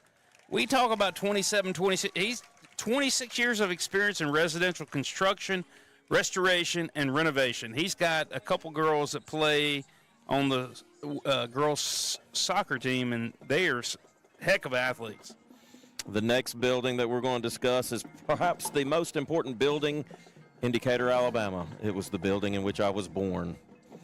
We talk about 26. He's 26 years of experience in residential construction, restoration, and renovation. He's got a couple girls that play on the girls' soccer team, and they are heck of athletes. The next building that we're going to discuss is perhaps the most important building in Decatur, Alabama. It was the building in which I was born.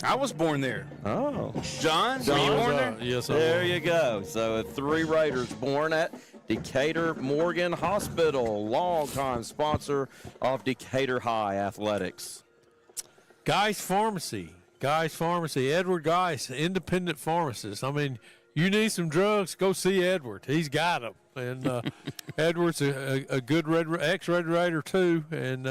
I was born there. Oh. John, were you born there? Yes, I There was. you go. So 3 Raiders born at Decatur Morgan Hospital, longtime sponsor of Decatur High Athletics. Geis Pharmacy. Edward Geis, independent pharmacist. I mean, you need some drugs, go see Edward. He's got them. And Edward's a good ex-Red Raider, too. And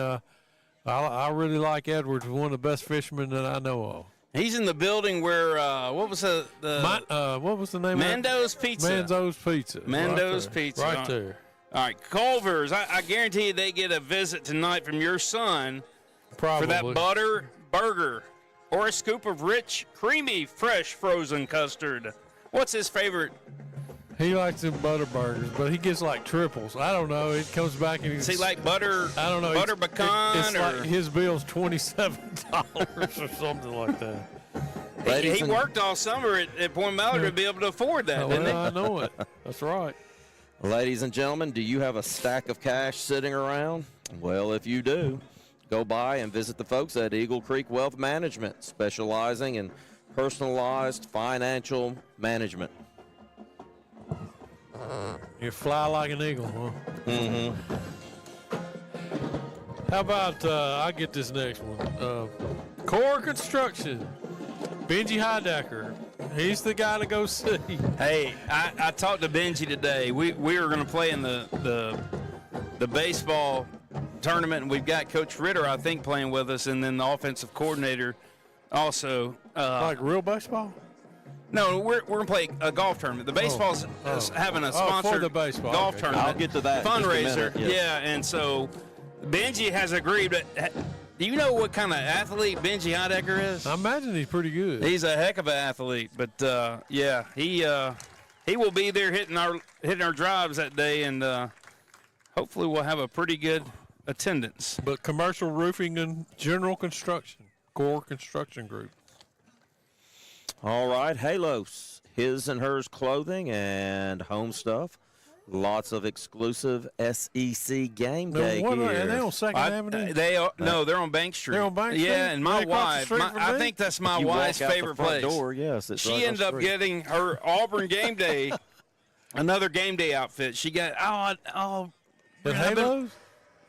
I really like Edward. He's one of the best fishermen that I know of. He's in the building where, what was the what was the name Mando's of Pizza. Mando's Pizza. Mando's Right there. Pizza. Right there. All right, Culver's. I guarantee you they get a visit tonight from your son Probably. for that butter burger or a scoop of rich, creamy, fresh frozen custard. What's his favorite? He likes them butter burgers, but he gets like triples. I don't know. It comes back and Does he like butter? I don't know. Butter pecan It's or like his bill's $27 or something like that. he worked all summer at Point Mallard to be able to afford that, didn't Well, I know it. That's right. Ladies and gentlemen, do you have a stack of cash sitting around? Well, if you do, go by and visit the folks at Eagle Creek Wealth Management, specializing in personalized financial management. You fly like an eagle, huh? Mm-hmm. How about I get this next one? Core Construction. Benji Heidecker. He's the guy to go see. Hey, I talked to Benji today. We were going to play in the baseball tournament, and we've got Coach Ritter, I think, playing with us, and then the offensive coordinator also. Like real baseball? No, we're going to play a golf tournament. The baseball's having a sponsored for the baseball. golf Okay. tournament. I'll get to that in just a fundraiser. minute, yes. Yeah, and so Benji has agreed. But do you know what kind of athlete Benji Heidecker is? I imagine he's pretty good. He's a heck of an athlete, but yeah, he will be there hitting our drives that day, and hopefully we'll have a pretty good attendance. But commercial roofing and general construction. Core Construction Group. All right, Halos, his and hers clothing and home stuff. Lots of exclusive SEC game day Are gear. they on Second Avenue? They are no, they're on Bank Street. They're on Bank Street? Yeah, and my Right across the wife, street from I me? think that's my You walk wife's out the favorite front place. door, yes, it's She right ended on up the street. getting her Auburn game day, another game day outfit. She got At man, Halos?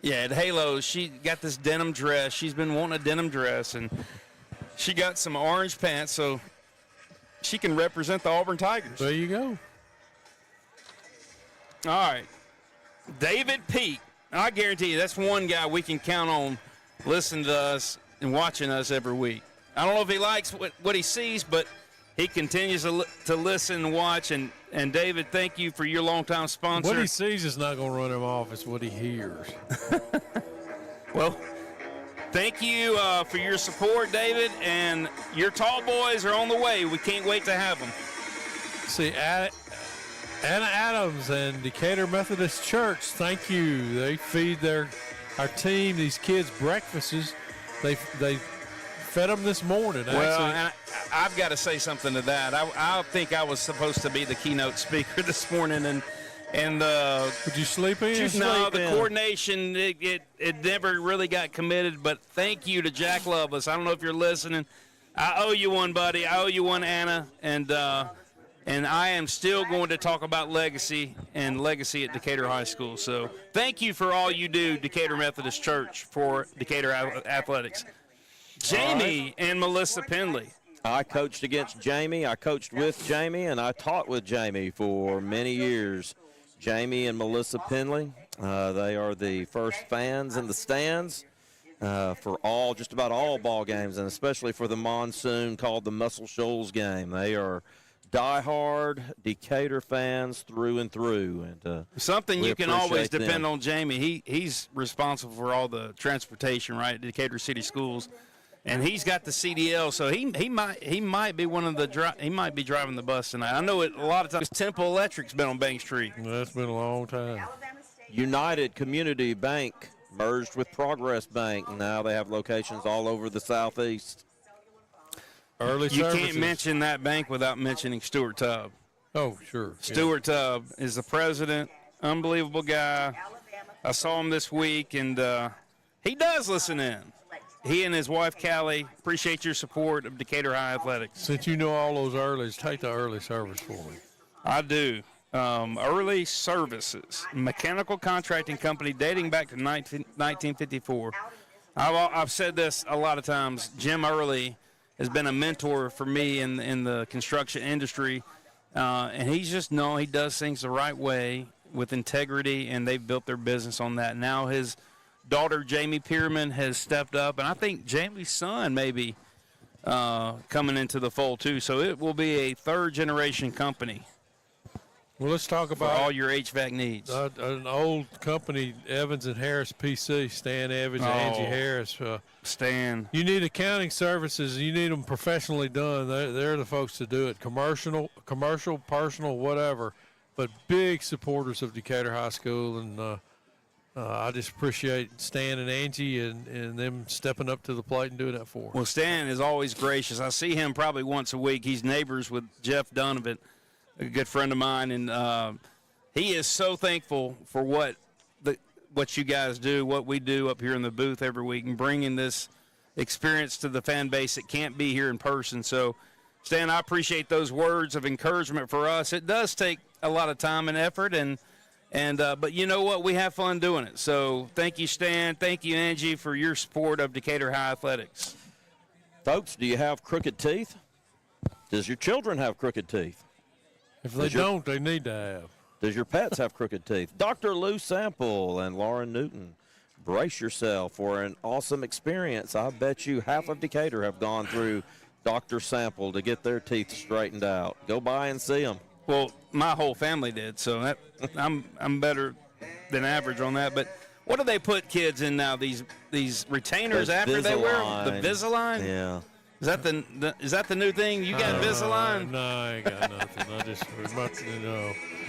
Yeah, at Halos, she got this denim dress. She's been wanting a denim dress, and she got some orange pants so she can represent the Auburn Tigers. There you go. All right. David Peake. I guarantee you that's one guy we can count on listening to us and watching us every week. I don't know if he likes what he sees, but he continues to listen and watch. And David, thank you for your longtime sponsor. What he sees is not going to run him off. It's what he hears. Well, thank you for your support, David. And your tall boys are on the way. We can't wait to have them. See, Anna Adams and Decatur Methodist Church, thank you. They feed our team, these kids, breakfasts. They fed them this morning. Well, actually. and I've got to say something to that. I think I was supposed to be the keynote speaker this morning, and and the Did you sleep in? no, the in. coordination it never really got committed. But thank you to Jack Lovelace. I don't know if you're listening. I owe you one, buddy. I owe you one, Anna, and I am still going to talk about legacy and legacy at Decatur High School. So thank you for all you do, Decatur Methodist Church, for Decatur athletics. Jamie and Melissa Pendley. I coached against Jamie. I coached with Jamie, and I taught with Jamie for many years. Jamie and Melissa Pendley, they are the first fans in the stands for just about all ball games, and especially for the monsoon called the Muscle Shoals game. They are diehard Decatur fans through and through. And something you can always them. depend on Jamie. He's responsible for all the transportation, right, at Decatur City Schools. And he's got the CDL, so he might be one of the he might be driving the bus tonight. I know it a lot of times. Temple Electric's been on Bank Street. That's been a long time. United Community Bank merged with Progress Bank. Now they have locations all over the southeast. Early You services. can't mention that bank without mentioning Stuart Tubb. Oh, sure. Stuart Tubb is the president. Unbelievable guy. I saw him this week, and he does listen in. He and his wife, Callie, appreciate your support of Decatur High Athletics. Since you know all those earlies, take the early service for me. I do. Early Services, mechanical contracting company dating back to 1954. I've said this a lot of times. Jim Early has been a mentor for me in the construction industry, and he's just known he does things the right way with integrity, and they've built their business on that. Now his daughter, Jamie Pierman, has stepped up, and I think Jamie's son may be coming into the fold too. So it will be a third-generation company. Well, let's talk For about all your HVAC needs. an old company, Evans and Harris PC, Stan Evans and Angie Harris. Stan. You need accounting services. You need them professionally done. They're the folks to do it. Commercial, personal, whatever. But big supporters of Decatur High School, and I just appreciate Stan and Angie and them stepping up to the plate and doing that for us. Well, Stan is always gracious. I see him probably once a week. He's neighbors with Jeff Donovan, a good friend of mine, and he is so thankful for what you guys do, what we do up here in the booth every week, and bringing this experience to the fan base that can't be here in person. So, Stan, I appreciate those words of encouragement for us. It does take a lot of time and effort, but you know what? We have fun doing it. So thank you, Stan. Thank you, Angie, for your support of Decatur High Athletics. Folks, do you have crooked teeth? Does your children have crooked teeth? If they don't, they need to have. Does your pets have crooked teeth? Dr. Lou Sample and Lauren Newton, brace yourself for an awesome experience. I bet you half of Decatur have gone through Dr. Sample to get their teeth straightened out. Go by and see them. Well, my whole family did, so I'm better than average on that. But what do they put kids in now? These retainers after they wear them? The Invisalign? Yeah. Is that the new thing? You got Invisalign? No, I ain't got nothing. I just,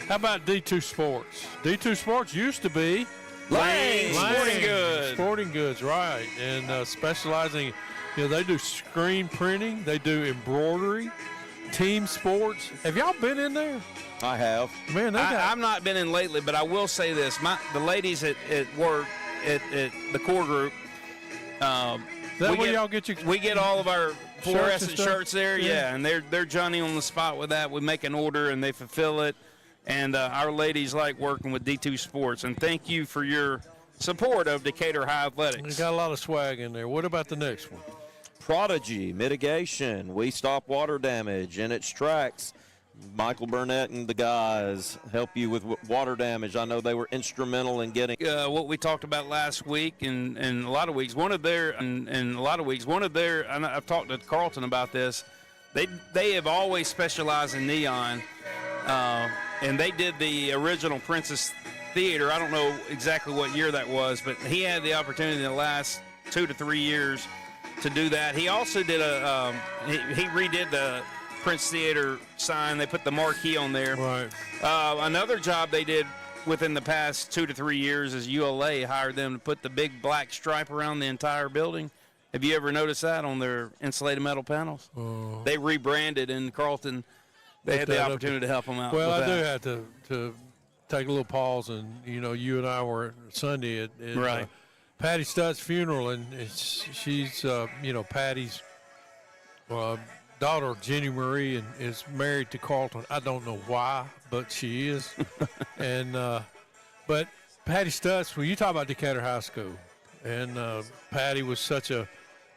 How about D2 Sports? D2 Sports used to be Lane Sporting Goods. Sporting Goods, right. And specializing, they do screen printing. They do embroidery, team sports. Have y'all been in there? I have. Man, I've not been in lately, but I will say this. The ladies at work, at the core group, we get all of our fluorescent shirts there, yeah, and they're Johnny on the spot with that. We make an order and they fulfill it, and our ladies like working with D2 Sports. And thank you for your support of Decatur High Athletics. You got a lot of swag in there. What about the next one? Prodigy Mitigation. We stop water damage in its tracks. Michael Burnett and the guys help you with water damage. I know they were instrumental in getting what we talked about last week and a lot of weeks. One of their, and I've talked to Carlton about this. They have always specialized in neon, and they did the original Princess Theater. I don't know exactly what year that was, but he had the opportunity in the last 2 to 3 years to do that. He also did he redid the Prince Theater sign. They put the marquee on there. Right. Another job they did within the past 2 to 3 years is ULA hired them to put the big black stripe around the entire building. Have you ever noticed that on their insulated metal panels? Oh. They rebranded in Carlton. They had the opportunity to help them out. Well, with I that. do have to take a little pause, and you and I were Sunday at Right. Patty Stutt's funeral, and she's Patty's daughter Jenny Marie, and is married to Carlton. I don't know why, but she is. And but Patty Stutz, when you talk about Decatur High School, and Patty was such a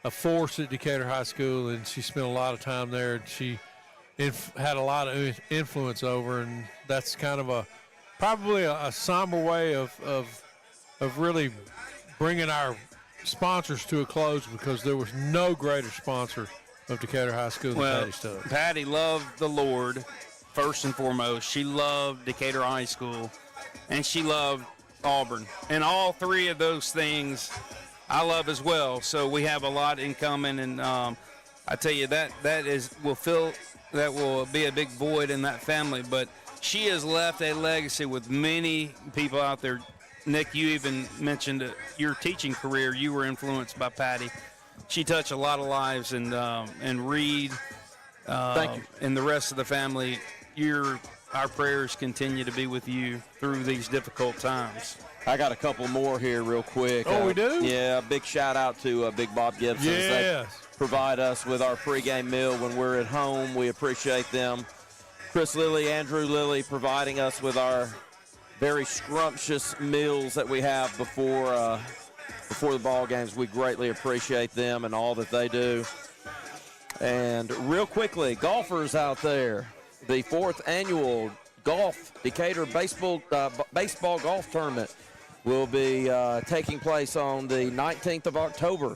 force at Decatur High School, and she spent a lot of time there, and she had a lot of influence over, and that's kind of probably a somber way of really bringing our sponsors to a close, because there was no greater sponsor of Decatur High School than Patty Stutz. Patty loved the Lord first and foremost. She loved Decatur High School, and she loved Auburn. And all three of those things I love as well. So we have a lot in common, and I tell you that will be a big void in that family. But she has left a legacy with many people out there. Nick, you even mentioned your teaching career. You were influenced by Patty. She touched a lot of lives, and Reed, Thank you. and the rest of the family. Our prayers continue to be with you through these difficult times. I got a couple more here real quick. Oh, we do? Yeah, big shout out to Big Bob Gibson. Yes. They provide us with our pregame meal when we're at home. We appreciate them. Chris Lilly, Andrew Lilly, providing us with our very scrumptious meals that we have before the ball games. We greatly appreciate them and all that they do. And real quickly, golfers out there, the 4th annual Decatur baseball golf tournament will be taking place on the 19th of October.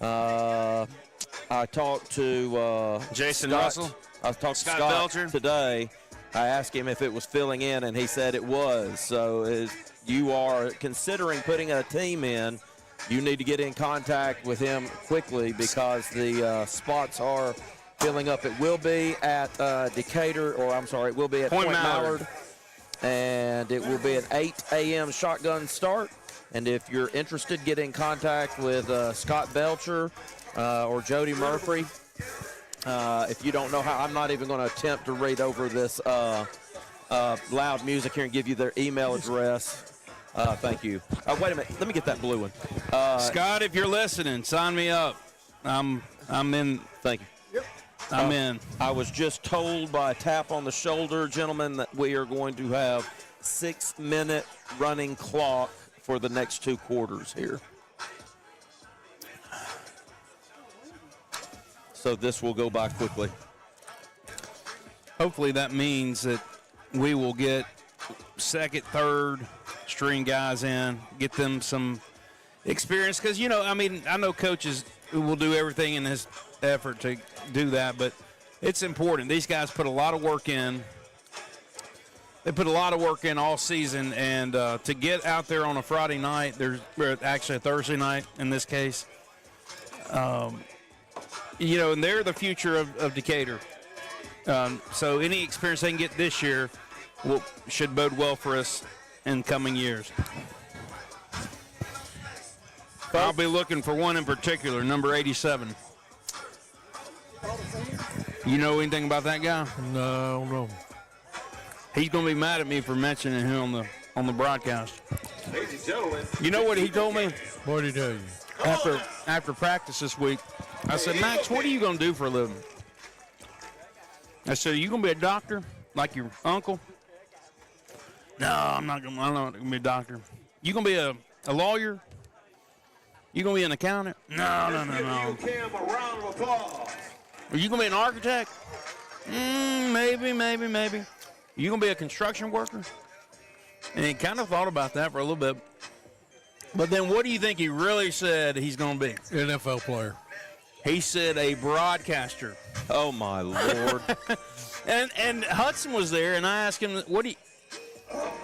I talked to Jason Scott. Russell? I talked to Scott Scott Belcher? today. I asked him if it was filling in, and he said it was. So if you are considering putting a team in, you need to get in contact with him quickly, because the spots are filling up. It will be at it will be at Point Mallard. And it will be an 8 a.m. shotgun start. And if you're interested, get in contact with Scott Belcher or Jody Murphy. If you don't know how, I'm not even going to attempt to read over this loud music here and give you their email address. Thank you. Wait a minute. Let me get that blue one. Scott, if you're listening, sign me up. I'm in. Thank you. I'm in. I was just told by a tap on the shoulder, gentlemen, that we are going to have 6-minute running clock for the next 2 quarters here. So this will go by quickly. Hopefully that means that we will get second, third string guys in, get them some experience. Because, I know coaches will do everything in his effort to do that, but it's important. These guys put a lot of work in. They put a lot of work in all season, and to get out there on a Friday night, actually a Thursday night in this case, and they're the future of Decatur. So any experience they can get this year should bode well for us in coming years. I'll be looking for one in particular, number 87. You know anything about that guy? No, I don't know. He's going to be mad at me for mentioning him on the broadcast. Ladies and gentlemen. You know what he told me? What did he tell you? After practice this week, I said, Max, what are you going to do for a living? I said, are you going to be a doctor like your uncle? No, I'm not going to be a doctor. You going to be a lawyer? You going to be an accountant? No. Cam, a round of applause. Are you going to be an architect? Maybe. You going to be a construction worker? And he kind of thought about that for a little bit. But then what do you think he really said he's going to be? NFL player. He said a broadcaster. Oh, my Lord. And Hudson was there, and I asked him,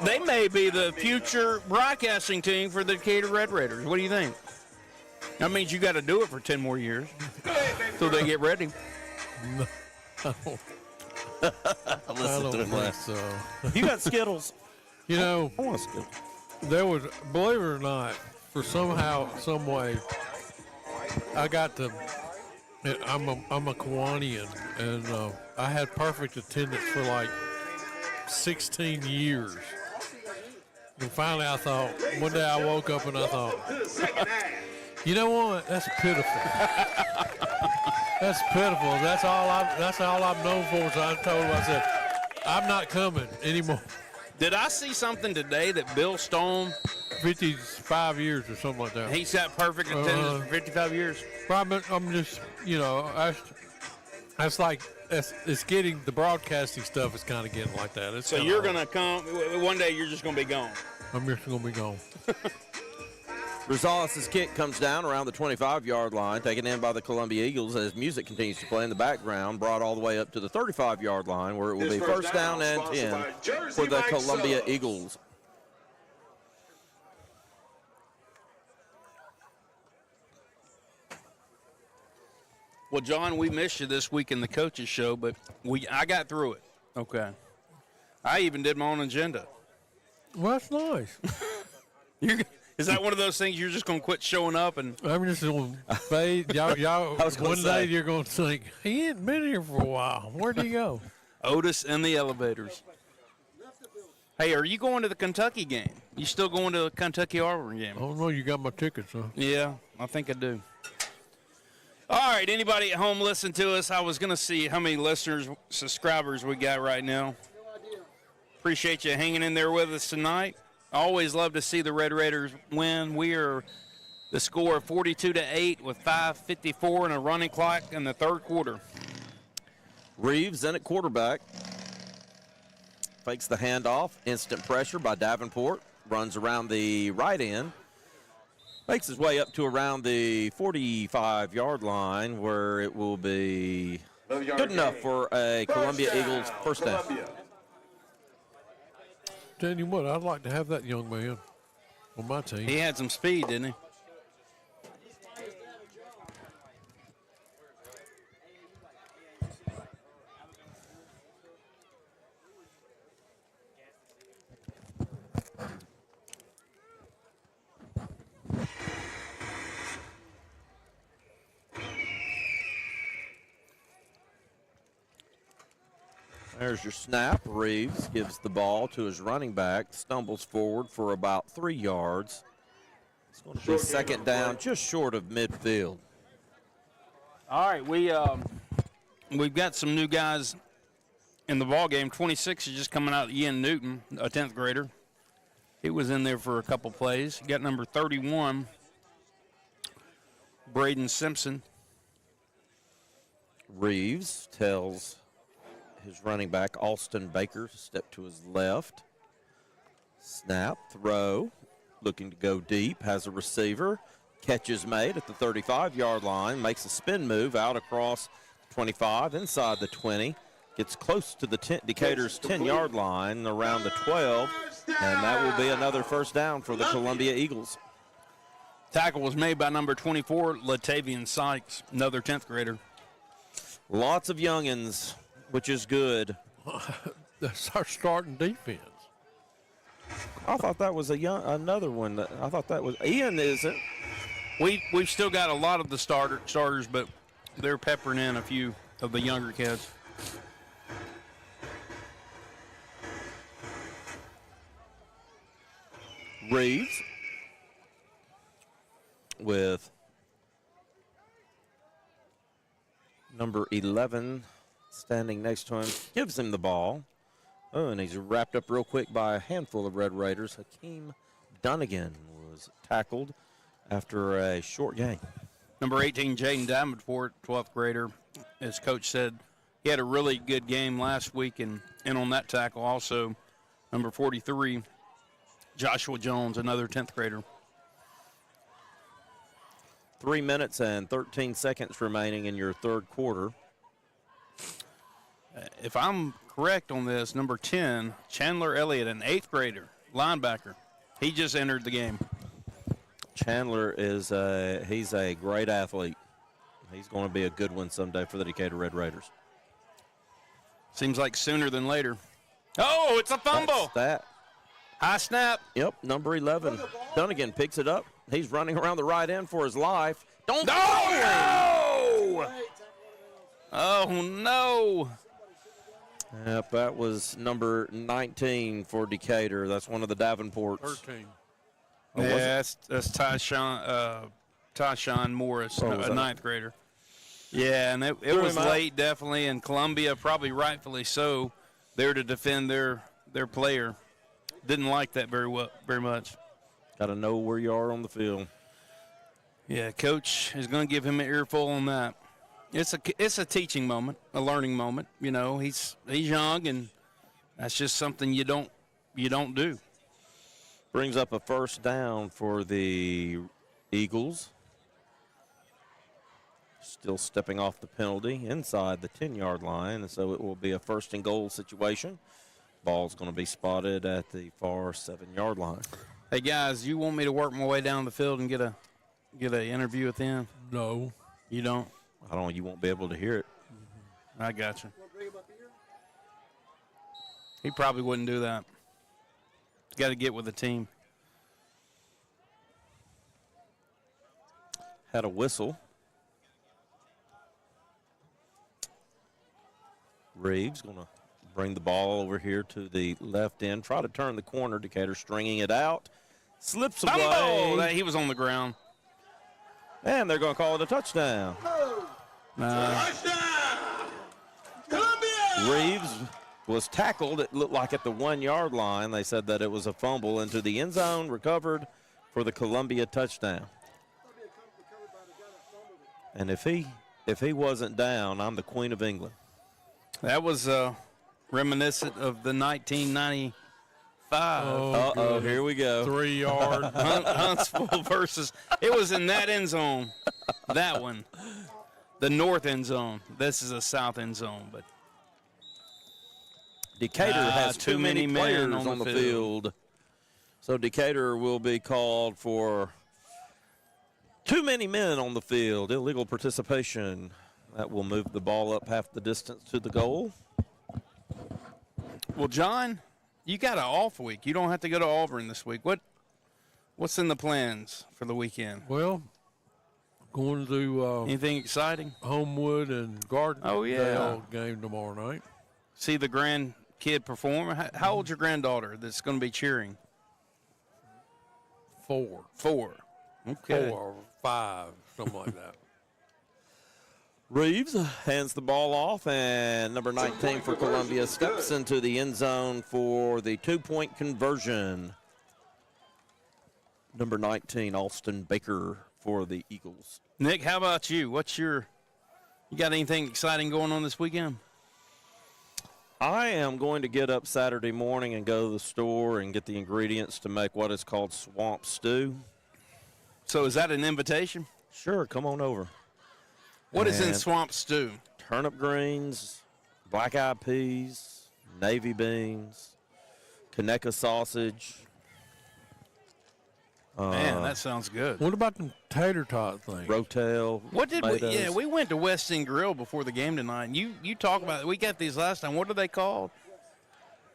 they may be the future broadcasting team for the Decatur Red Raiders. What do you think? That means you got to do it for 10 more years so they get ready. No. Listen to him laugh. So. You got Skittles. I want a Skittle. There was, believe it or not, for some way, I got to. I'm a Kiwanian, and I had perfect attendance for like 16 years. And finally, I thought, one day I woke up and I thought, you know what? That's pitiful. That's pitiful. That's all I'm known for. So I told him, I said, I'm not coming anymore. Did I see something today that Bill Stone, 55 years or something like that. he's got perfect attendance for 55 years? Probably, I'm just, that's like, it's getting, the broadcasting stuff is kind of getting like that. It's So you're going to come, one day you're just going to be gone. I'm just going to be gone. Rosales' kick comes down around the 25-yard line, taken in by the Columbia Eagles as music continues to play in the background, brought all the way up to the 35-yard line where it will be first down and 10 for the Columbia Eagles. Well, John, we missed you this week in the coaches show, but I got through it. Okay. I even did my own agenda. Well, that's nice. Is that one of those things you're just going to quit showing up? And I'm just going to fade. Y'all one day you're going to think, he ain't been here for a while. Where'd he go? Otis and the Elevators. Hey, are you going to the Kentucky game? You still going to the Kentucky-Auburn game? Oh, no, you got my tickets, huh? Yeah, I think I do. All right, anybody at home listen to us? I was going to see how many listeners, subscribers we got right now. Appreciate you hanging in there with us tonight. Always love to see the Red Raiders win. We are the score 42-8 with 5:54 and a running clock in the third quarter. Reeves in at quarterback. Fakes the handoff. Instant pressure by Davenport. Runs around the right end. Makes his way up to around the 45-yard line where it will be good enough for a Columbia Eagles first down. Tell you what, I'd like to have that young man on my team. He had some speed, didn't he? There's your snap. Reeves gives the ball to his running back, stumbles forward for about 3 yards. It's going to be second down, just short of midfield. All right, we've got some new guys in the ball game. 26 is just coming out. Ian Newton, a 10th grader. He was in there for a couple plays. You got number 31, Braden Simpson. Reeves tells his running back, Alston Baker, to step to his left. Snap, throw, looking to go deep, has a receiver. Catch is made at the 35-yard line, makes a spin move out across 25, inside the 20. Gets close to the Decatur's 10-yard line, around the 12, and that will be another first down for the Columbia Eagles. Tackle was made by number 24, Latavian Sykes, another 10th grader. Lots of youngins, which is good. That's our starting defense. I thought that was another one. I thought that was Ian, isn't? We've still got a lot of the starters, but they're peppering in a few of the younger kids. Reeves with number 11 standing next to him, gives him the ball. Oh, and he's wrapped up real quick by a handful of Red Raiders. Hakeem Dunnigan was tackled after a short gain. Number 18, Jaden Davenport, 12th grader. As Coach said, he had a really good game last week, and on that tackle also, number 43, Joshua Jones, another 10th grader. 3 minutes and 13 seconds remaining in your third quarter. If I'm correct on this, number 10, Chandler Elliott, an 8th grader, linebacker. He just entered the game. Chandler he's a great athlete. He's going to be a good one someday for the Decatur Red Raiders. Seems like sooner than later. Oh, it's a fumble. That's that. High snap. Yep, number 11. Dunnigan picks it up. He's running around the right end for his life. Don't no! Oh, no. Yep, that was number 19 for Decatur. That's one of the Davenports. 13. Oh, was it? That's Tyshawn Morris, Oh, was a that- ninth grader. Yeah, and it Threw was him out. late, definitely, and Columbia, probably rightfully so, there to defend their player. Didn't like that very much. Got to know where you are on the field. Yeah, coach is going to give him an earful on that. It's a teaching moment, a learning moment. You know, he's young, and that's just something you don't do. Brings up a first down for the Eagles. Still stepping off the penalty inside the 10-yard line, and so it will be a first and goal situation. Ball's going to be spotted at the far 7-yard line. Hey guys, you want me to work my way down the field and get a interview with them? No. You don't? I don't know. You won't be able to hear it. I got you. He probably wouldn't do that. Got to get with the team. Had a whistle. Reeves going to bring the ball over here to the left end. Try to turn the corner. Decatur stringing it out. Slips away. Bumbo! He was on the ground. And they're going to call it a touchdown. Reeves was tackled. It looked like at the 1-yard line. They said that it was a fumble into the end zone, recovered for the Columbia touchdown. And if he wasn't down, I'm the Queen of England. That was reminiscent of the 1995 Uh-oh, here we go. 3 yard. Huntsville versus. It was in that end zone, that one, the north end zone. This is a south end zone, but Decatur has too many men players on the field. So Decatur will be called for too many men on the field. Illegal participation. That will move the ball up half the distance to the goal. Well, John, you got an off week. You don't have to go to Auburn this week. What's in the plans for the weekend? Well, going to Anything exciting? Homewood and Garden Oh, yeah. Dale game tomorrow night. See the grandkid perform? How old's your granddaughter that's going to be cheering? 4. 4. Okay. 4 or 5, something like that. Reeves hands the ball off, and number 19 for Columbia steps into the end zone for the 2-point conversion. Number 19, Alston Baker for the Eagles. Nick, how about you? You got anything exciting going on this weekend? I am going to get up Saturday morning and go to the store and get the ingredients to make what is called swamp stew. So is that an invitation? Sure, come on over. What is in And swamp stew? Turnip greens, black-eyed peas, navy beans, Conecuh sausage. Man, that sounds good. What about them tater tot things? Rotel. What did we? tomatoes. Yeah, we went to West End Grill before the game tonight. And you talk about it. We got these last time. What are they called?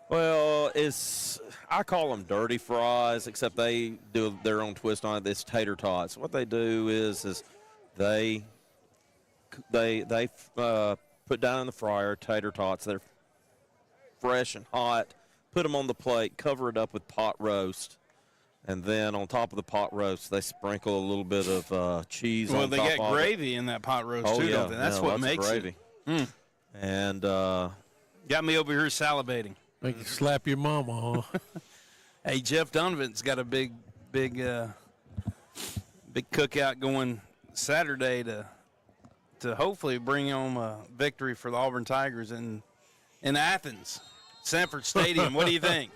Well, I call them dirty fries, except they do their own twist on it. It's tater tots. What they do is they put down in the fryer tater tots. They're fresh and hot. Put them on the plate, cover it up with pot roast, and then on top of the pot roast, they sprinkle a little bit of cheese Well, on they top get of gravy in that pot roast it. Oh, too, yeah. don't they? That's Yeah, what lots of makes gravy. it. And Got me over here salivating. Make you slap your mama, huh? Hey, Jeff Donovan's got a big cookout going Saturday to hopefully bring home a victory for the Auburn Tigers in Athens, Sanford Stadium. What do you think?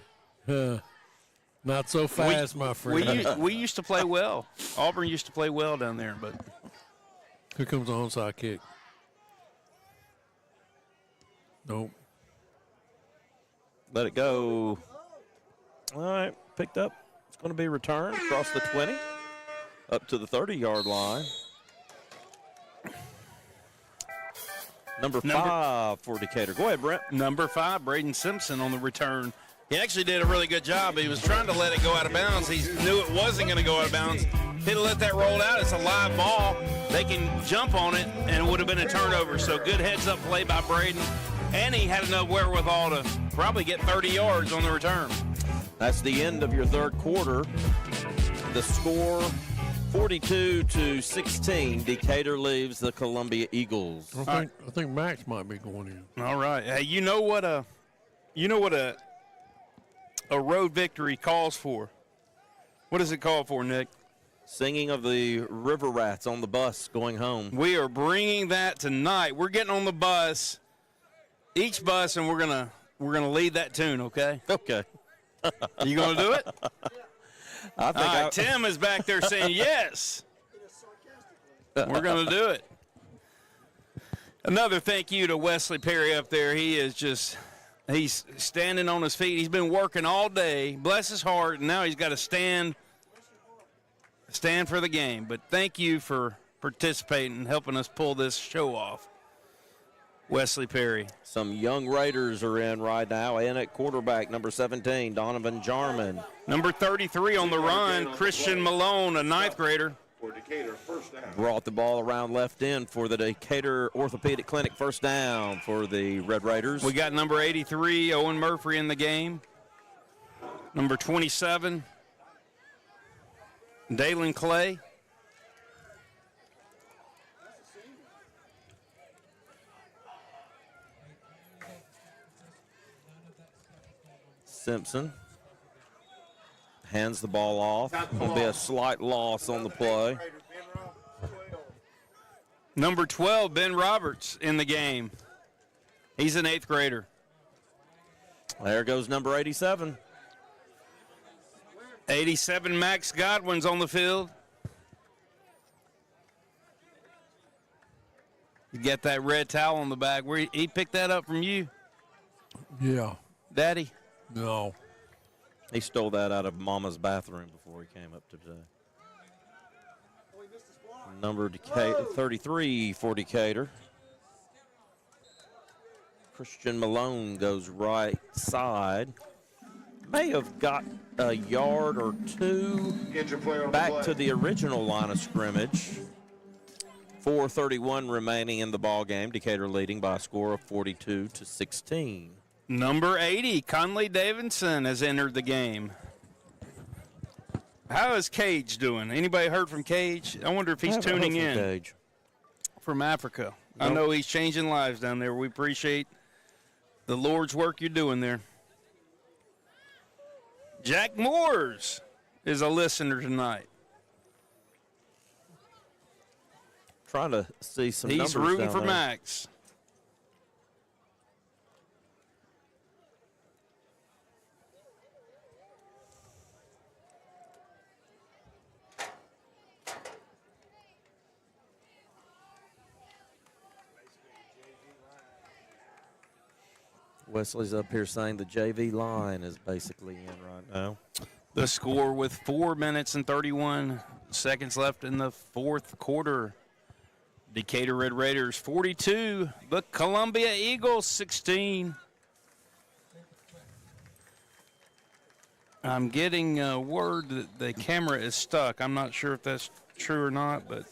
Not so fast, my friend. We used to play well. Auburn used to play well down there, but Here comes the onside kick. Nope. let it go. All right, picked up. It's going to be returned across the 20, up to the 30-yard line. Number 5 for Decatur. Go ahead, Brent. number 5, Braden Simpson on the return. He actually did a really good job. He was trying to let it go out of bounds. He knew it wasn't going to go out of bounds. He'd have let that roll out. It's a live ball. They can jump on it, and it would have been a turnover. So good heads-up play by Braden. And he had enough wherewithal to probably get 30 yards on the return. That's the end of your third quarter. The score, 42-16. Decatur leaves the Columbia Eagles. I think Max might be going in. All right. Hey, you know what a road victory calls for? What does it call for, Nick? Singing of the River Rats on the bus going home. We are bringing that tonight. We're getting on the bus, each bus, and we're gonna lead that tune. Okay? Okay. You gonna do it? I think All right, Tim is back there saying yes. We're going to do it. Another thank you to Wesley Perry up there. He's standing on his feet. He's been working all day. Bless his heart. And now he's got to stand for the game. But thank you for participating and helping us pull this show off. Wesley Perry. Some young Raiders are in right now. And at quarterback, number 17, Donovan Jarman. Number 33 on the run, Christian Malone, a ninth grader. For Decatur, first down. Brought the ball around left end for the Decatur Orthopedic Clinic, first down for the Red Raiders. We got number 83, Owen Murphy, in the game. Number 27, Dalen Clay. Simpson hands the ball off. Will be a slight loss on the play. Number 12, Ben Roberts, in the game. He's an eighth grader. There goes number 87. 87, Max Godwin's on the field. You get that red towel on the back. Where he picked that up from you, Yeah. Daddy? No. He stole that out of Mama's bathroom before he came up today. Number 33 for Decatur. Christian Malone goes right side. May have got a yard or two back to the original line of scrimmage. 4:31 remaining in the ball game. Decatur leading by a score of 42-16. Number 80, Conley Davidson, has entered the game. How is Cage doing? Anybody heard from Cage? I wonder if he's tuning in Cage. from Africa. I Nope. know he's changing lives down there. We appreciate the Lord's work you're doing there. Jack Moores is a listener tonight. Trying to see some He's numbers rooting down for there. Max. Wesley's up here saying the JV line is basically in right now. The score with 4 minutes and 31 seconds left in the fourth quarter. Decatur Red Raiders 42, the Columbia Eagles 16. I'm getting word that the camera is stuck. I'm not sure if that's true or not, but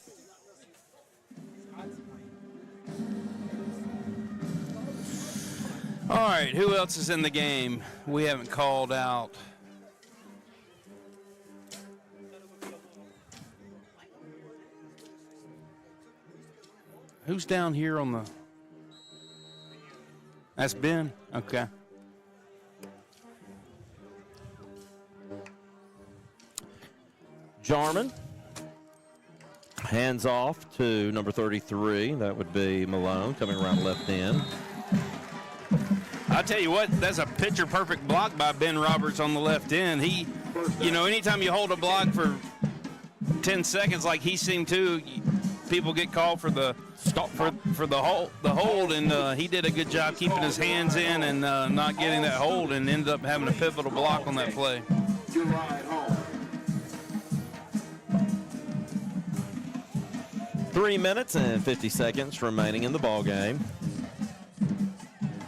all right, who else is in the game? We haven't called out. Who's down here on the... That's Ben? Okay. Jarman hands off to number 33. That would be Malone coming around left end. I'll tell you what, that's a picture-perfect block by Ben Roberts on the left end. He, you know, anytime you hold a block for 10 seconds like he seemed to, people get called for the hold, and he did a good job keeping his hands in and not getting that hold, and ended up having a pivotal block on that play. 3 minutes and 50 seconds remaining in the ball game.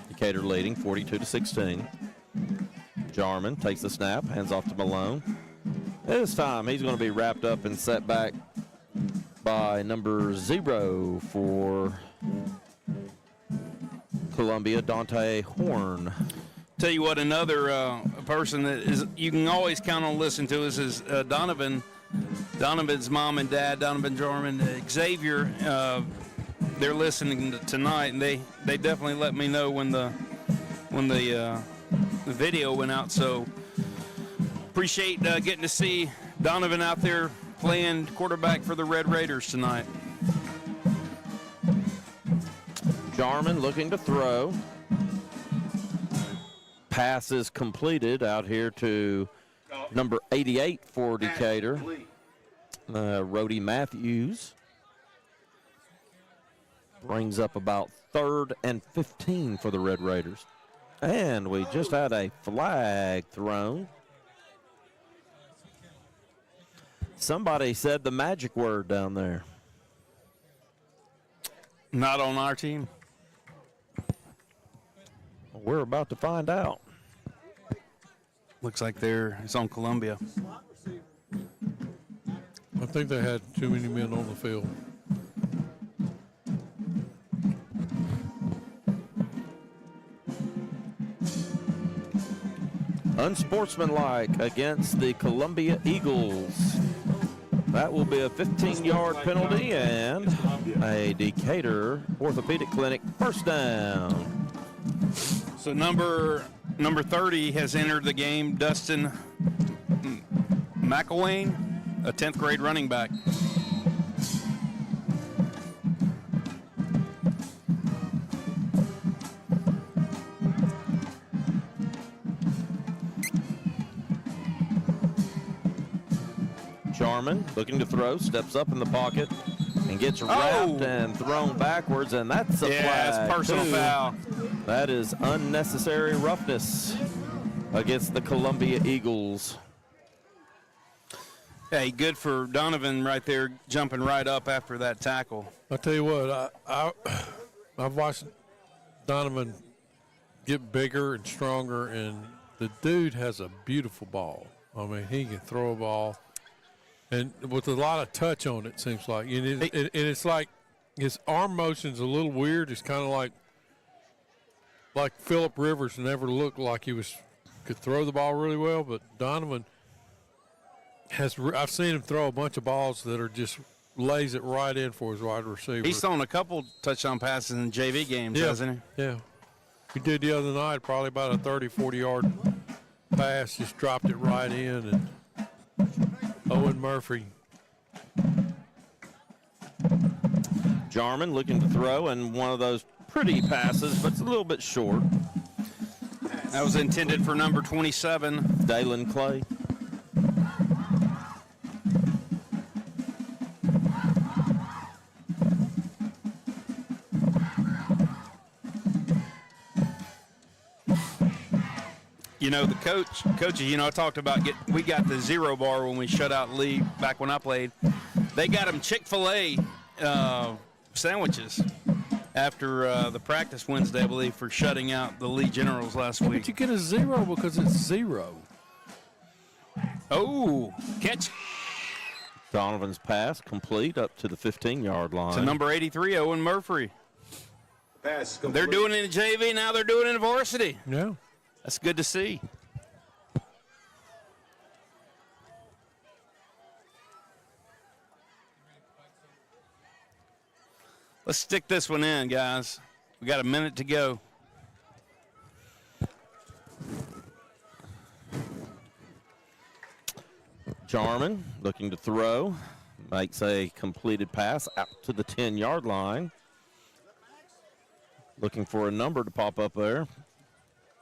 Decatur leading 42-16. Jarman takes the snap, hands off to Malone. This time he's going to be wrapped up and set back by number 0 for Columbia, Dante Horn. Tell you what, another person that is you can always count on listening to us is Donovan. Donovan's mom and dad, Donovan Jarman, Xavier. They're listening tonight, and they definitely let me know when the video went out. So appreciate getting to see Donovan out there playing quarterback for the Red Raiders tonight. Jarman looking to throw. Pass is completed out here to number 88 for Decatur, Rhodey Matthews. Brings up about 3rd and 15 for the Red Raiders. And we just had a flag thrown. Somebody said the magic word down there. Not on our team. We're about to find out. Looks like it's on Columbia. I think they had too many men on the field. Unsportsmanlike against the Columbia Eagles. That will be a 15-yard penalty and a Decatur Orthopedic Clinic first down. So number 30 has entered the game, Dustin McElwain, a 10th grade running back. Jarman looking to throw, steps up in the pocket and gets wrapped and thrown backwards, and that's a flag. Yeah, it's personal foul. That is unnecessary roughness against the Columbia Eagles. Hey, good for Donovan right there, jumping right up after that tackle. I'll tell you what, I've watched Donovan get bigger and stronger, and the dude has a beautiful ball. I mean, he can throw a ball, and with a lot of touch on it, seems like. And it's like his arm motion's a little weird. It's kind of like Phillip Rivers never looked like he could throw the ball really well, but Donovan I've seen him throw a bunch of balls that are just lays it right in for his wide receiver. He's thrown a couple touchdown passes in JV games, hasn't he? Yeah. He did the other night, probably about a 30, 40-yard pass, just dropped it right in. And Owen Murphy. Jarman looking to throw, and one of those pretty passes, but it's a little bit short. That was intended for number 27. Dalen Clay. You know, the coaches, you know, I talked about we got the 0 bar when we shut out Lee back when I played. They got them Chick-fil-A sandwiches after the practice Wednesday, I believe, for shutting out the Lee Generals last week. But you get a 0 because it's 0. Oh, catch. Donovan's pass complete up to the 15-yard line. To number 83, Owen Murphy. Pass They're doing it in JV, now they're doing it in varsity. Yeah. That's good to see. Let's stick this one in, guys. We got a minute to go. Jarman looking to throw. Makes a completed pass out to the 10-yard line. Looking for a number to pop up there.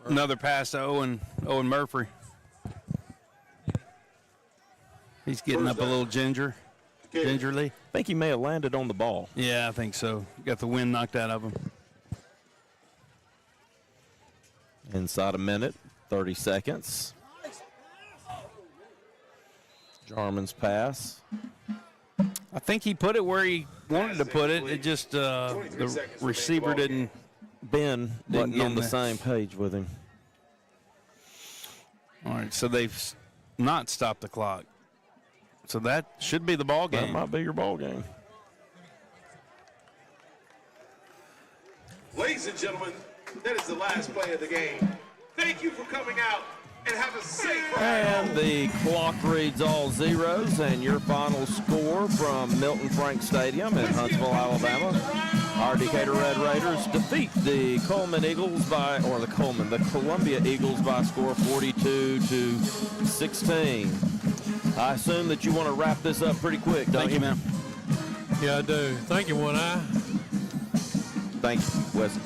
Another pass to Owen Murphy. He's getting up a little gingerly. I think he may have landed on the ball. Yeah, I think so. Got the wind knocked out of him. Inside a minute, 30 seconds. Jarman's pass. I think he put it where he wanted to put it. It just the receiver didn't. Ben wasn't get on the there. same page with him. All right, so they've not stopped the clock. So that should be the ball That game. might be your ball game. Ladies and gentlemen, That is the last play of the game. Thank you for coming out and have a safe ride. And the clock reads all zeros, and your final score from Milton Frank Stadium in Huntsville, Alabama. Our Decatur Red Raiders defeat the Columbia Eagles by a score of 42-16. I assume that you want to wrap this up pretty quick, don't you? man. Yeah, I do. Thank you, One Eye. Thank you, Wes.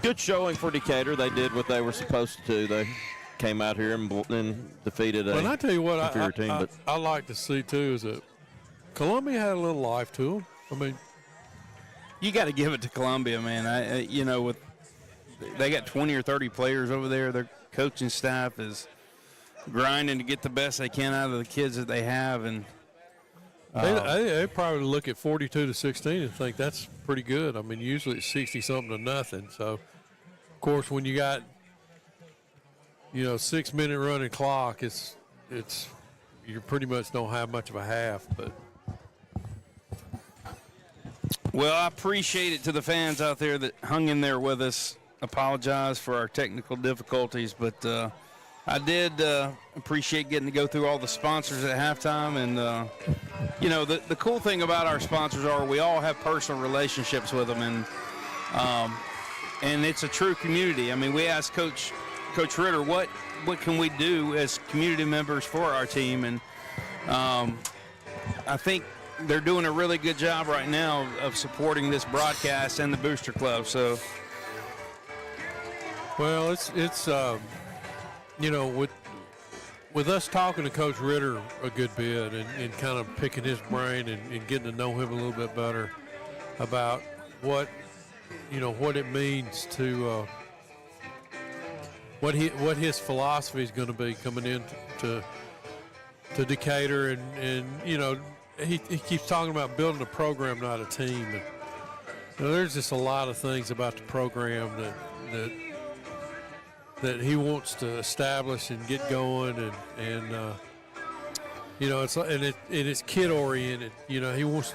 Good showing for Decatur. They did what they were supposed to do. They came out here and defeated a And I tell you what, inferior team. But I like to see too is that Columbia had a little life to them. I mean, You got to give it to Columbia, man. They got 20 or 30 players over there. Their coaching staff is grinding to get the best they can out of the kids that they have, and they probably look at 42-16 and think that's pretty good. I mean, usually it's 60-something to nothing. So, of course, when you got 6-minute running clock, it's you pretty much don't have much of a half. But well, I appreciate it to the fans out there that hung in there with us. Apologize for our technical difficulties, but I did appreciate getting to go through all the sponsors at halftime. And, the cool thing about our sponsors are we all have personal relationships with them, and it's a true community. I mean, we asked Coach Ritter, what can we do as community members for our team? And I think they're doing a really good job right now of supporting this broadcast and the Booster Club. So, well, it's with us talking to Coach Ritter a good bit and kind of picking his brain and getting to know him a little bit better about what it means to what his philosophy is going to be coming in to Decatur, and he keeps talking about building a program, not a team. And, there's just a lot of things about the program that he wants to establish and get going, and it's kid oriented. He wants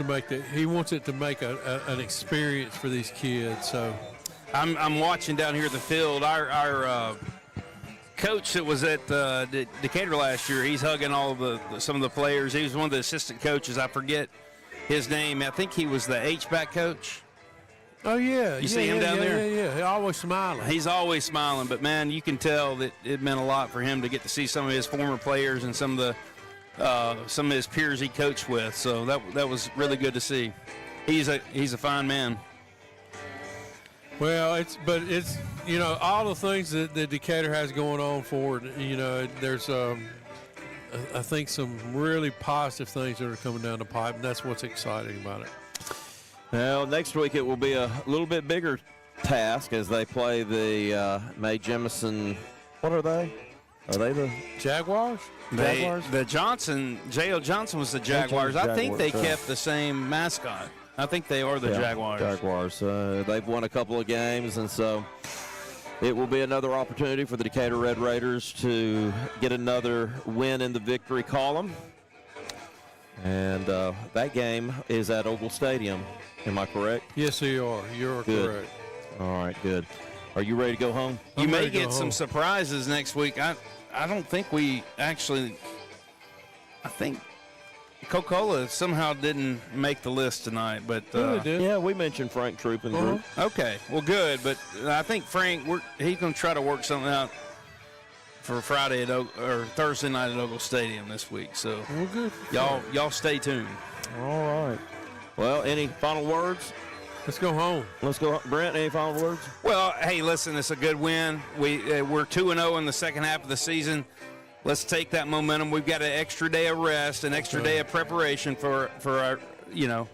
it to make an experience for these kids. So I'm watching down here at the field. Our coach that was at Decatur last year, he's hugging all of some of the players. He was one of the assistant coaches. I forget his name. I think he was the H-back coach. Oh, yeah. You see him down there? Yeah. He's always smiling. He's always smiling, but, man, you can tell that it meant a lot for him to get to see some of his former players and some of his peers he coached with. So that was really good to see. He's a fine man. Well, it's all the things that Decatur has going on for it. There's I think some really positive things that are coming down the pipe, and that's what's exciting about it. Well, next week it will be a little bit bigger task as they play the Mae Jemison. What are they? Are they the Jaguars? The Johnson, J.O. Johnson was the Jaguars. I think they kept the same mascot. I think they are the Jaguars. Jaguars. They've won a couple of games, and so it will be another opportunity for the Decatur Red Raiders to get another win in the victory column. And that game is at Oval Stadium. Am I correct? Yes, you are. You're correct. All right, good. Are you ready to go home? You may get some surprises next week. I don't think we actually – I think Coca-Cola somehow didn't make the list tonight. But they did. Yeah, we mentioned Frank Troop and group. Okay, well, good. But I think Frank, he's going to try to work something out for Friday or Thursday night at Oval Stadium this week. So well, good. Y'all stay tuned. All right. Well, any final words? Let's go home. Let's go. Brent, any final words? Well, hey, listen, it's a good win. We're 2-0 in the second half of the season. Let's take that momentum. We've got an extra day of rest, an extra day of preparation for our,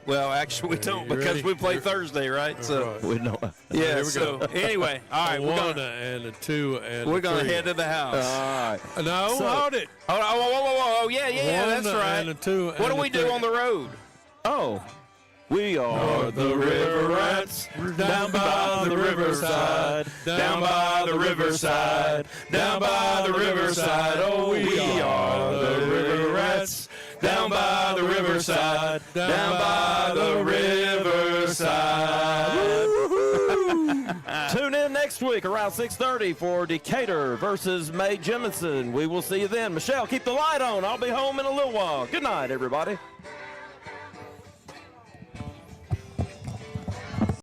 well, actually we don't because we play Thursday, right? So right. We know. Yeah, so anyway, all right, we're going and a 2 and we're a going to 3. head to the house. All right. No, hold it. Oh, yeah, that's right. And a 2 What do we do on the road? Oh, we are the River Rats, down by the riverside, down by the riverside, down by the riverside. Oh, we are the River Rats, down by the riverside, down by the riverside. next week around 6:30 for Decatur versus May Jemison. We will see you then. Michelle, keep the light on. I'll be home in a little while. Good night, everybody.